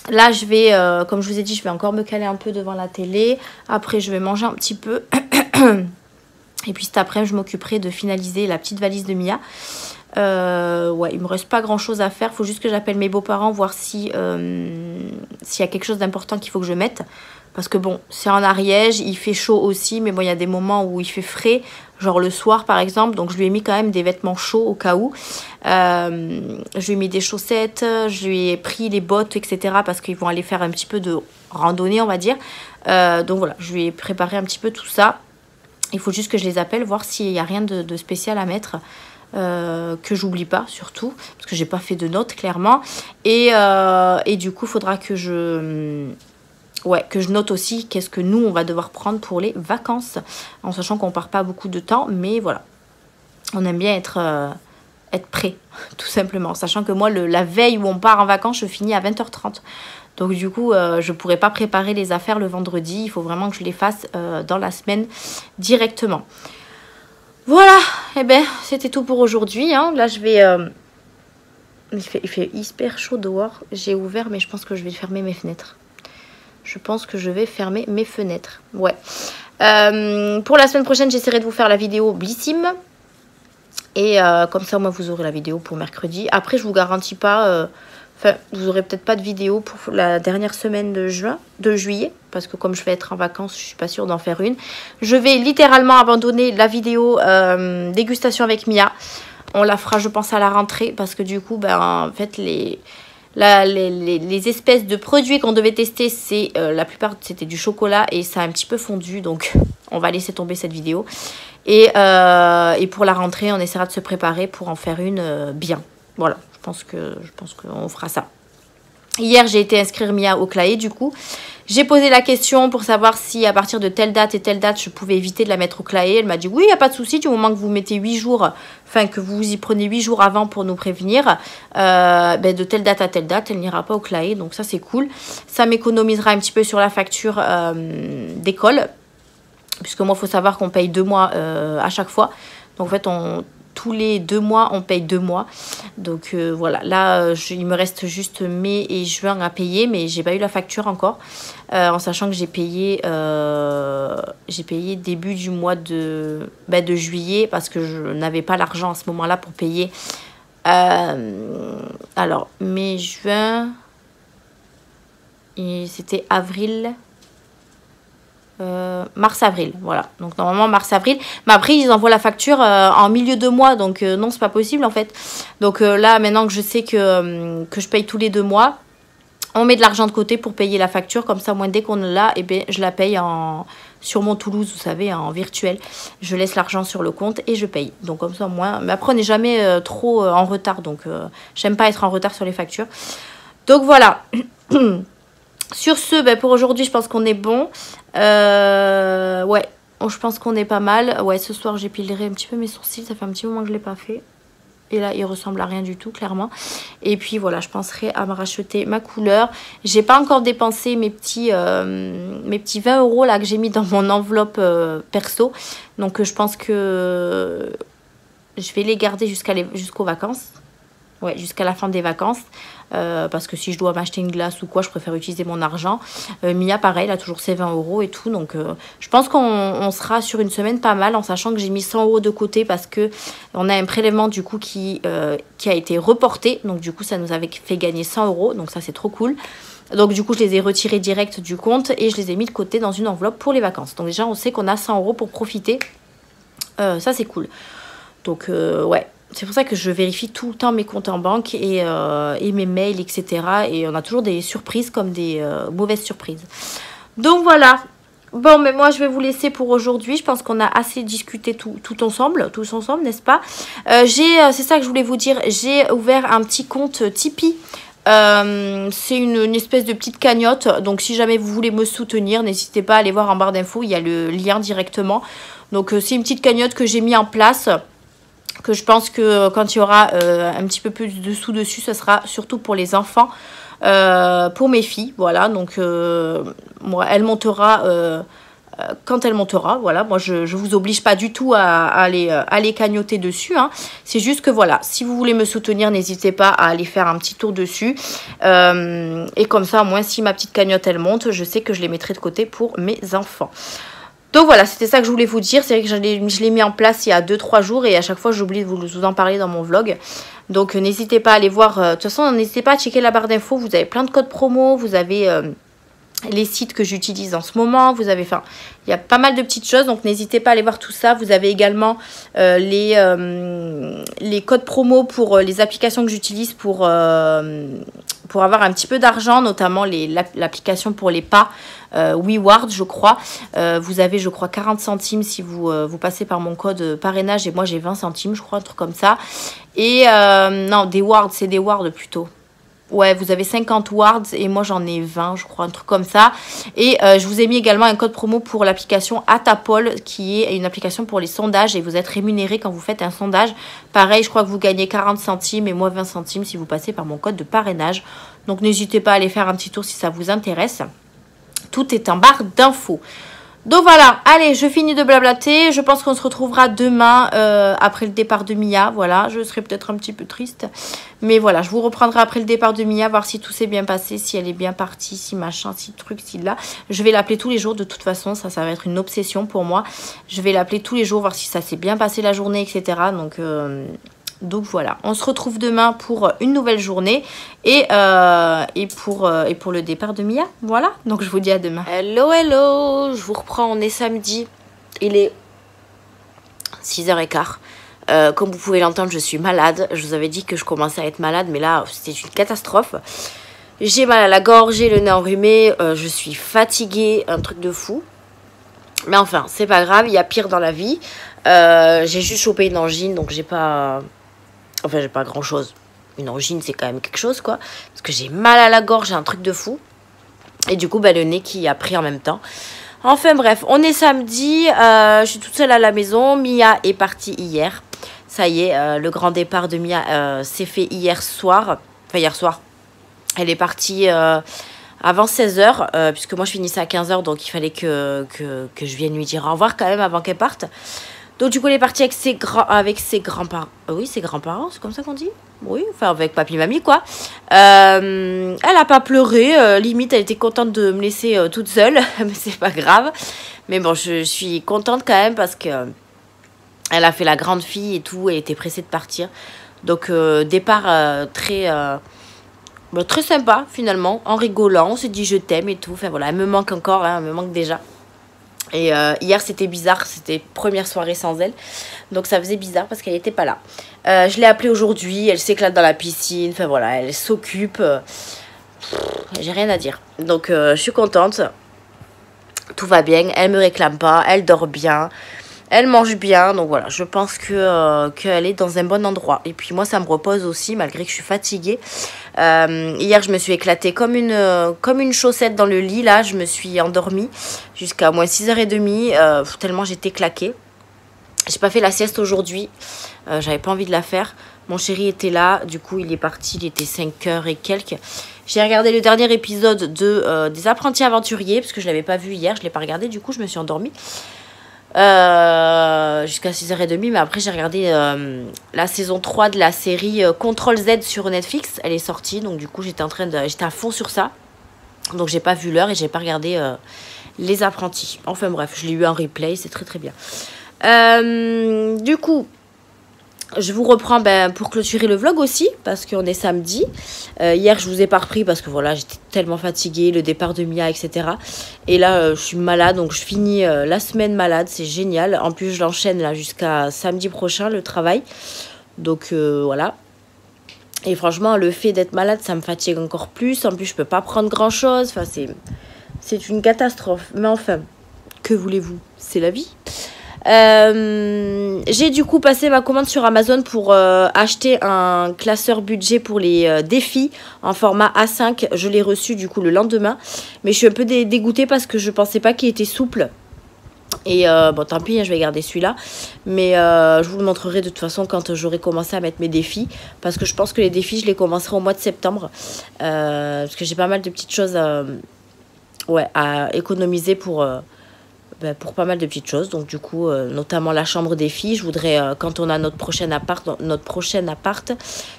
Là, je vais, comme je vous ai dit, je vais encore me caler un peu devant la télé. Après, je vais manger un petit peu. Et puis cet après, je m'occuperai de finaliser la petite valise de Mia. Ouais, il me reste pas grand chose à faire. Il faut juste que j'appelle mes beaux-parents, voir s'il y a quelque chose d'important qu'il faut que je mette. Parce que bon, c'est en Ariège, il fait chaud aussi. Mais bon, il y a des moments où il fait frais. Genre le soir par exemple. Donc je lui ai mis quand même des vêtements chauds au cas où. Je lui ai mis des chaussettes. Je lui ai pris les bottes, etc. Parce qu'ils vont aller faire un petit peu de randonnée, on va dire. Donc voilà, je lui ai préparé un petit peu tout ça. Il faut juste que je les appelle, voir s'il n'y a rien de spécial à mettre. Que j'oublie pas surtout. Parce que j'ai pas fait de notes clairement. Et du coup, il faudra que je note aussi qu'est-ce que nous, on va devoir prendre pour les vacances. En sachant qu'on part pas beaucoup de temps. Mais voilà, on aime bien être prêt, tout simplement. Sachant que moi, la veille où on part en vacances, je finis à 20h30. Donc du coup, je pourrais pas préparer les affaires le vendredi. Il faut vraiment que je les fasse dans la semaine directement. Voilà, et ben c'était tout pour aujourd'hui. Hein. Là, je vais... il fait hyper chaud dehors. J'ai ouvert, mais je pense que je vais fermer mes fenêtres. Je pense que je vais fermer mes fenêtres. Ouais. Pour la semaine prochaine, j'essaierai de vous faire la vidéo Blissim. Et comme ça, moi, vous aurez la vidéo pour mercredi. Après, je vous garantis pas... Enfin, vous aurez peut-être pas de vidéo pour la dernière semaine de juillet. Parce que comme je vais être en vacances, je suis pas sûre d'en faire une. Je vais littéralement abandonner la vidéo dégustation avec Mia. On la fera, je pense, à la rentrée. Parce que du coup, en fait, les espèces de produits qu'on devait tester, la plupart c'était du chocolat et ça a un petit peu fondu, donc on va laisser tomber cette vidéo. Et pour la rentrée, on essaiera de se préparer pour en faire une bien. Voilà, je pense qu'on fera ça. Hier, j'ai été inscrire Mia au CLAE, du coup. J'ai posé la question pour savoir si à partir de telle date et telle date, je pouvais éviter de la mettre au CLAE. Elle m'a dit oui, il n'y a pas de souci, du moment que vous mettez 8 jours, enfin que vous y prenez 8 jours avant pour nous prévenir, de telle date à telle date, elle n'ira pas au CLAE. Donc ça, c'est cool. Ça m'économisera un petit peu sur la facture d'école. Puisque moi, il faut savoir qu'on paye 2 mois à chaque fois. Donc en fait, tous les 2 mois, on paye 2 mois. Donc voilà, là, il me reste juste mai et juin à payer, mais j'ai pas eu la facture encore. En sachant que j'ai payé début du mois de juillet parce que je n'avais pas l'argent à ce moment-là pour payer. Alors, mai, juin, et c'était avril... mars-avril, voilà. Donc normalement mars-avril. Mais après, ils envoient la facture en milieu de mois. Donc non, c'est pas possible en fait. Donc là, maintenant que je sais que je paye tous les 2 mois, on met de l'argent de côté pour payer la facture. Comme ça, moi, dès qu'on l'a, je la paye sur mon Toulouse, vous savez, en virtuel. Je laisse l'argent sur le compte et je paye. Donc comme ça, moi... Mais après, on n'est jamais trop en retard. Donc j'aime pas être en retard sur les factures. Donc voilà. Sur ce, pour aujourd'hui, je pense qu'on est bon. Ouais, je pense qu'on est pas mal. Ouais, ce soir, j'épilerai un petit peu mes sourcils. Ça fait un petit moment que je ne l'ai pas fait. Et là, il ressemble à rien du tout, clairement. Et puis, voilà, je penserai à me racheter ma couleur. J'ai pas encore dépensé mes petits 20 € là que j'ai mis dans mon enveloppe perso. Donc, je pense que je vais les garder jusqu'aux vacances. Ouais, jusqu'à la fin des vacances. Parce que si je dois m'acheter une glace ou quoi, je préfère utiliser mon argent. Mia, pareil, elle a toujours ses 20 € et tout. Donc, je pense qu'on sera sur une semaine pas mal en sachant que j'ai mis 100 € de côté parce que on a un prélèvement du coup qui a été reporté. Donc, du coup, ça nous avait fait gagner 100 €. Donc, ça, c'est trop cool. Donc, du coup, je les ai retirés direct du compte et je les ai mis de côté dans une enveloppe pour les vacances. Donc, déjà, on sait qu'on a 100 € pour profiter. Ça, c'est cool. Donc, ouais. C'est pour ça que je vérifie tout le temps mes comptes en banque et mes mails, etc. Et on a toujours des surprises comme des mauvaises surprises. Donc voilà. Bon, mais moi, je vais vous laisser pour aujourd'hui. Je pense qu'on a assez discuté tous ensemble, n'est-ce pas? C'est ça que je voulais vous dire. J'ai ouvert un petit compte Tipeee C'est une espèce de petite cagnotte. Donc si jamais vous voulez me soutenir, n'hésitez pas à aller voir en barre d'infos. Il y a le lien directement. Donc c'est une petite cagnotte que j'ai mis en place. Que je pense que quand il y aura un petit peu plus de sous dessus, ce sera surtout pour les enfants. Pour mes filles, voilà. Donc moi, elle montera... quand elle montera, voilà, moi je vous oblige pas du tout à aller cagnotter dessus, hein. C'est juste que voilà, si vous voulez me soutenir, n'hésitez pas à aller faire un petit tour dessus, et comme ça, au moins si ma petite cagnotte elle monte, je sais que je les mettrai de côté pour mes enfants. Donc voilà, c'était ça que je voulais vous dire. C'est vrai que je l'ai mis en place il y a 2-3 jours et à chaque fois j'oublie de vous en parler dans mon vlog. Donc n'hésitez pas à aller voir, de toute façon n'hésitez pas à checker la barre d'infos, vous avez plein de codes promo, vous avez... les sites que j'utilise en ce moment, vous avez, enfin, il y a pas mal de petites choses, donc n'hésitez pas à aller voir tout ça. Vous avez également les codes promo pour les applications que j'utilise pour avoir un petit peu d'argent, notamment l'application pour les pas, WeWard, je crois. Vous avez, je crois, 40 centimes si vous passez par mon code parrainage, et moi j'ai 20 centimes, je crois, un truc comme ça. Et non, des Wards, c'est des Wards plutôt. Ouais, vous avez 50 wards et moi j'en ai 20, je crois, un truc comme ça. Et je vous ai mis également un code promo pour l'application Atapol, qui est une application pour les sondages, et vous êtes rémunéré quand vous faites un sondage. Pareil, je crois que vous gagnez 40 centimes et moi 20 centimes si vous passez par mon code de parrainage. Donc n'hésitez pas à aller faire un petit tour si ça vous intéresse. Tout est en barre d'infos. Donc voilà, allez, je finis de blablater. Je pense qu'on se retrouvera demain après le départ de Mia. Voilà, je serai peut-être un petit peu triste. Mais voilà, je vous reprendrai après le départ de Mia, voir si tout s'est bien passé, si elle est bien partie, si machin, si truc, si là. Je vais l'appeler tous les jours de toute façon, ça va être une obsession pour moi. Je vais l'appeler tous les jours, voir si ça s'est bien passé la journée, etc. Donc voilà, on se retrouve demain pour une nouvelle journée et pour le départ de Mia. Voilà, donc je vous dis à demain. Hello, hello, je vous reprends, on est samedi. Il est 6h15. Comme vous pouvez l'entendre, je suis malade. Je vous avais dit que je commençais à être malade, mais là, c'était une catastrophe. J'ai mal à la gorge, j'ai le nez enrhumé, je suis fatiguée, un truc de fou. Mais enfin, c'est pas grave, il y a pire dans la vie. J'ai juste chopé une angine, donc j'ai pas... Enfin, j'ai pas grand chose. Une angine, c'est quand même quelque chose, quoi. Parce que j'ai mal à la gorge, j'ai un truc de fou. Et du coup, le nez qui a pris en même temps. Enfin bref, on est samedi. Je suis toute seule à la maison. Mia est partie hier. Ça y est, le grand départ de Mia s'est fait hier soir. Enfin, hier soir. Elle est partie avant 16h. Puisque moi, je finissais à 15h. Donc, il fallait que je vienne lui dire au revoir quand même avant qu'elle parte. Donc du coup, elle est partie avec ses grands-parents. Oui, ses grands-parents, c'est comme ça qu'on dit? Oui, enfin avec papy, mamie, quoi. Elle a pas pleuré. Limite, elle était contente de me laisser toute seule. Mais c'est pas grave. Mais bon, je suis contente quand même parce que elle a fait la grande fille et tout. Elle était pressée de partir. Donc, départ très sympa, finalement. En rigolant, on s'est dit je t'aime et tout. Enfin voilà, elle me manque encore, hein, elle me manque déjà. Et hier c'était bizarre, c'était première soirée sans elle. Donc ça faisait bizarre parce qu'elle n'était pas là. Je l'ai appelée aujourd'hui, elle s'éclate dans la piscine. Enfin voilà, elle s'occupe. J'ai rien à dire. Donc je suis contente. Tout va bien, elle me réclame pas, elle dort bien. Elle mange bien, donc voilà, je pense qu'elle est dans un bon endroit. Et puis moi, ça me repose aussi, malgré que je suis fatiguée. Hier, je me suis éclatée comme une chaussette dans le lit. Là, je me suis endormie jusqu'à moins 6h30, tellement j'étais claquée. J'ai pas fait la sieste aujourd'hui. J'avais pas envie de la faire. Mon chéri était là, du coup, il est parti. Il était 5h et quelques. J'ai regardé le dernier épisode des Apprentis Aventuriers, parce que je l'avais pas vu hier. Je l'ai pas regardé, du coup, je me suis endormie. Jusqu'à 6h30, mais après j'ai regardé la saison 3 de la série Contrôle Z sur Netflix. Elle est sortie, donc du coup j'étais à fond sur ça, donc j'ai pas vu l'heure et j'ai pas regardé Les Apprentis. Enfin bref, je l'ai eu en replay, c'est très très bien. Du coup je vous reprends pour clôturer le vlog aussi, parce qu'on est samedi. Hier, je vous ai pas repris parce que voilà, j'étais tellement fatiguée, le départ de Mia, etc. Et là, je suis malade, donc je finis la semaine malade, c'est génial. En plus, je l'enchaîne là jusqu'à samedi prochain, le travail. Donc voilà. Et franchement, le fait d'être malade, ça me fatigue encore plus. En plus, je peux pas prendre grand-chose. Enfin, c'est une catastrophe. Mais enfin, que voulez-vous? C'est la vie. J'ai du coup passé ma commande sur Amazon pour acheter un classeur budget pour les défis en format A5. Je l'ai reçu du coup le lendemain. Mais je suis un peu dégoûtée parce que je pensais pas qu'il était souple. Et bon, tant pis, hein, je vais garder celui-là. Mais je vous le montrerai de toute façon quand j'aurai commencé à mettre mes défis. Parce que je pense que les défis, je les commencerai au mois de septembre. Parce que j'ai pas mal de petites choses à économiser pour pas mal de petites choses. Donc du coup, notamment la chambre des filles. Je voudrais, quand on a notre prochain appart,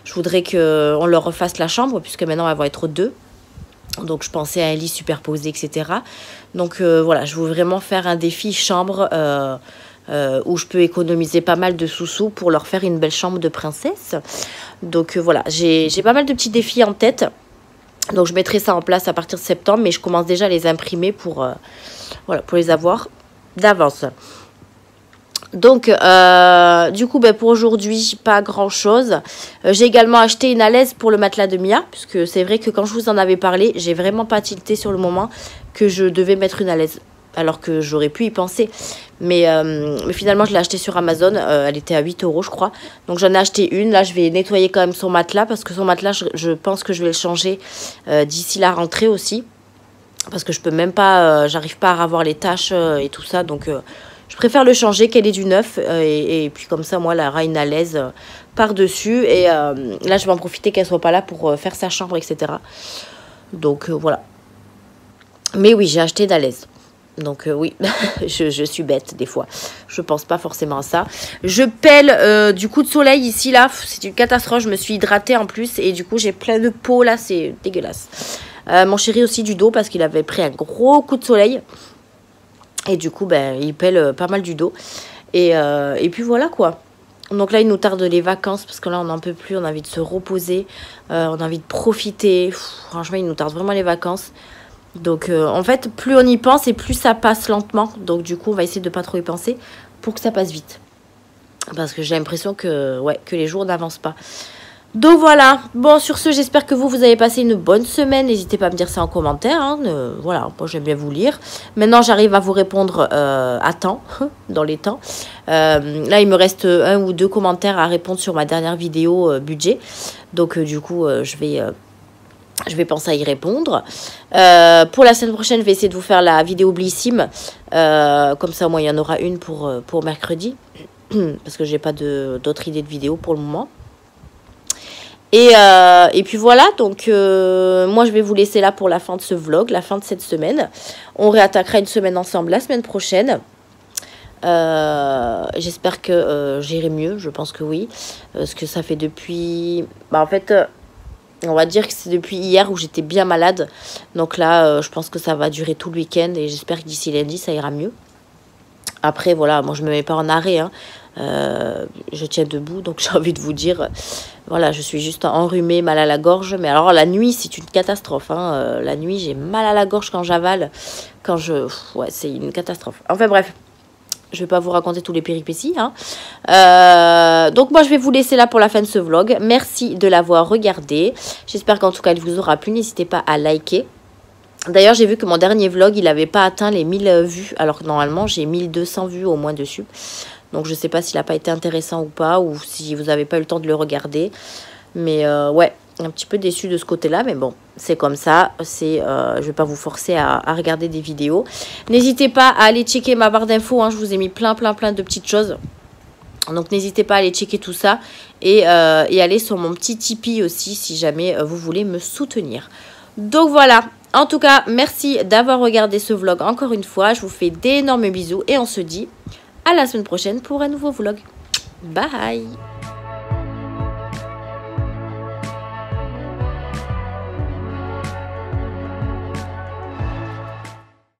je voudrais qu'on leur refasse la chambre. Puisque maintenant, elles vont être deux. Donc je pensais à un lit superposé, etc. Donc voilà, je veux vraiment faire un défi chambre où je peux économiser pas mal de sous-sous pour leur faire une belle chambre de princesse. Donc voilà, j'ai pas mal de petits défis en tête. Donc je mettrai ça en place à partir de septembre, mais je commence déjà à les imprimer pour les avoir d'avance. Donc, du coup, pour aujourd'hui, pas grand-chose. J'ai également acheté une alaise pour le matelas de Mia, puisque c'est vrai que quand je vous en avais parlé, j'ai vraiment pas tilté sur le moment que je devais mettre une alaise, alors que j'aurais pu y penser. Mais finalement, je l'ai acheté sur Amazon. Elle était à 8 €, je crois. Donc, j'en ai acheté une. Là, je vais nettoyer quand même son matelas, parce que son matelas, je pense que je vais le changer d'ici la rentrée aussi. Parce que je peux même pas, j'arrive pas à ravoir les taches et tout ça, donc... je préfère le changer, qu'elle ait du neuf. Et puis comme ça, moi, elle aura une alaise par-dessus. Et là, je vais en profiter qu'elle soit pas là pour faire sa chambre, etc. Donc, voilà. Mais oui, j'ai acheté d'alaise. Donc, oui, je suis bête des fois. Je pense pas forcément à ça. Je pèle du coup de soleil ici, là. C'est une catastrophe. Je me suis hydratée en plus. Et du coup, j'ai plein de peau, là. C'est dégueulasse. Mon chéri aussi du dos parce qu'il avait pris un gros coup de soleil. Et du coup, il pèle pas mal du dos. Et puis voilà quoi. Donc là, il nous tarde les vacances parce que là, on n'en peut plus. On a envie de se reposer. On a envie de profiter. Franchement, il nous tarde vraiment les vacances. Donc en fait, plus on y pense et plus ça passe lentement. Donc du coup, on va essayer de pas trop y penser pour que ça passe vite. Parce que j'ai l'impression que les jours n'avancent pas. Donc voilà, bon sur ce j'espère que vous avez passé une bonne semaine, n'hésitez pas à me dire ça en commentaire, hein. Voilà, moi j'aime bien vous lire. Maintenant j'arrive à vous répondre à temps, dans les temps. Là il me reste 1 ou 2 commentaires à répondre sur ma dernière vidéo budget, donc du coup je vais penser à y répondre. Pour la semaine prochaine je vais essayer de vous faire la vidéo Blissim, comme ça au moins il y en aura une pour mercredi, parce que j'ai pas d'autres idées de vidéo pour le moment. Et puis voilà, donc moi je vais vous laisser là pour la fin de ce vlog, la fin de cette semaine. On réattaquera une semaine ensemble la semaine prochaine. J'espère que j'irai mieux, je pense que oui. Parce que ça fait depuis... en fait, on va dire que c'est depuis hier où j'étais bien malade. Donc là, je pense que ça va durer tout le week-end et j'espère que d'ici lundi, ça ira mieux. Après, voilà, moi je me mets pas en arrêt, hein. Je tiens debout, donc j'ai envie de vous dire, voilà, je suis juste enrhumée, mal à la gorge. Mais alors la nuit, c'est une catastrophe, hein. La nuit, j'ai mal à la gorge quand j'avale, c'est une catastrophe. Enfin bref, je vais pas vous raconter tous les péripéties, hein. Donc moi, je vais vous laisser là pour la fin de ce vlog. Merci de l'avoir regardé. J'espère qu'en tout cas, il vous aura plu. N'hésitez pas à liker. D'ailleurs, j'ai vu que mon dernier vlog, il n'avait pas atteint les 1000 vues, alors que normalement, j'ai 1200 vues au moins dessus. Donc, je ne sais pas s'il n'a pas été intéressant ou pas, ou si vous n'avez pas eu le temps de le regarder. Mais ouais, un petit peu déçue de ce côté-là, mais bon, c'est comme ça. Je ne vais pas vous forcer à regarder des vidéos. N'hésitez pas à aller checker ma barre d'infos, hein, je vous ai mis plein de petites choses. Donc, n'hésitez pas à aller checker tout ça. Et aller sur mon petit Tipeee aussi, si jamais vous voulez me soutenir. Donc, voilà. En tout cas, merci d'avoir regardé ce vlog encore une fois. Je vous fais d'énormes bisous et on se dit à la semaine prochaine pour un nouveau vlog. Bye!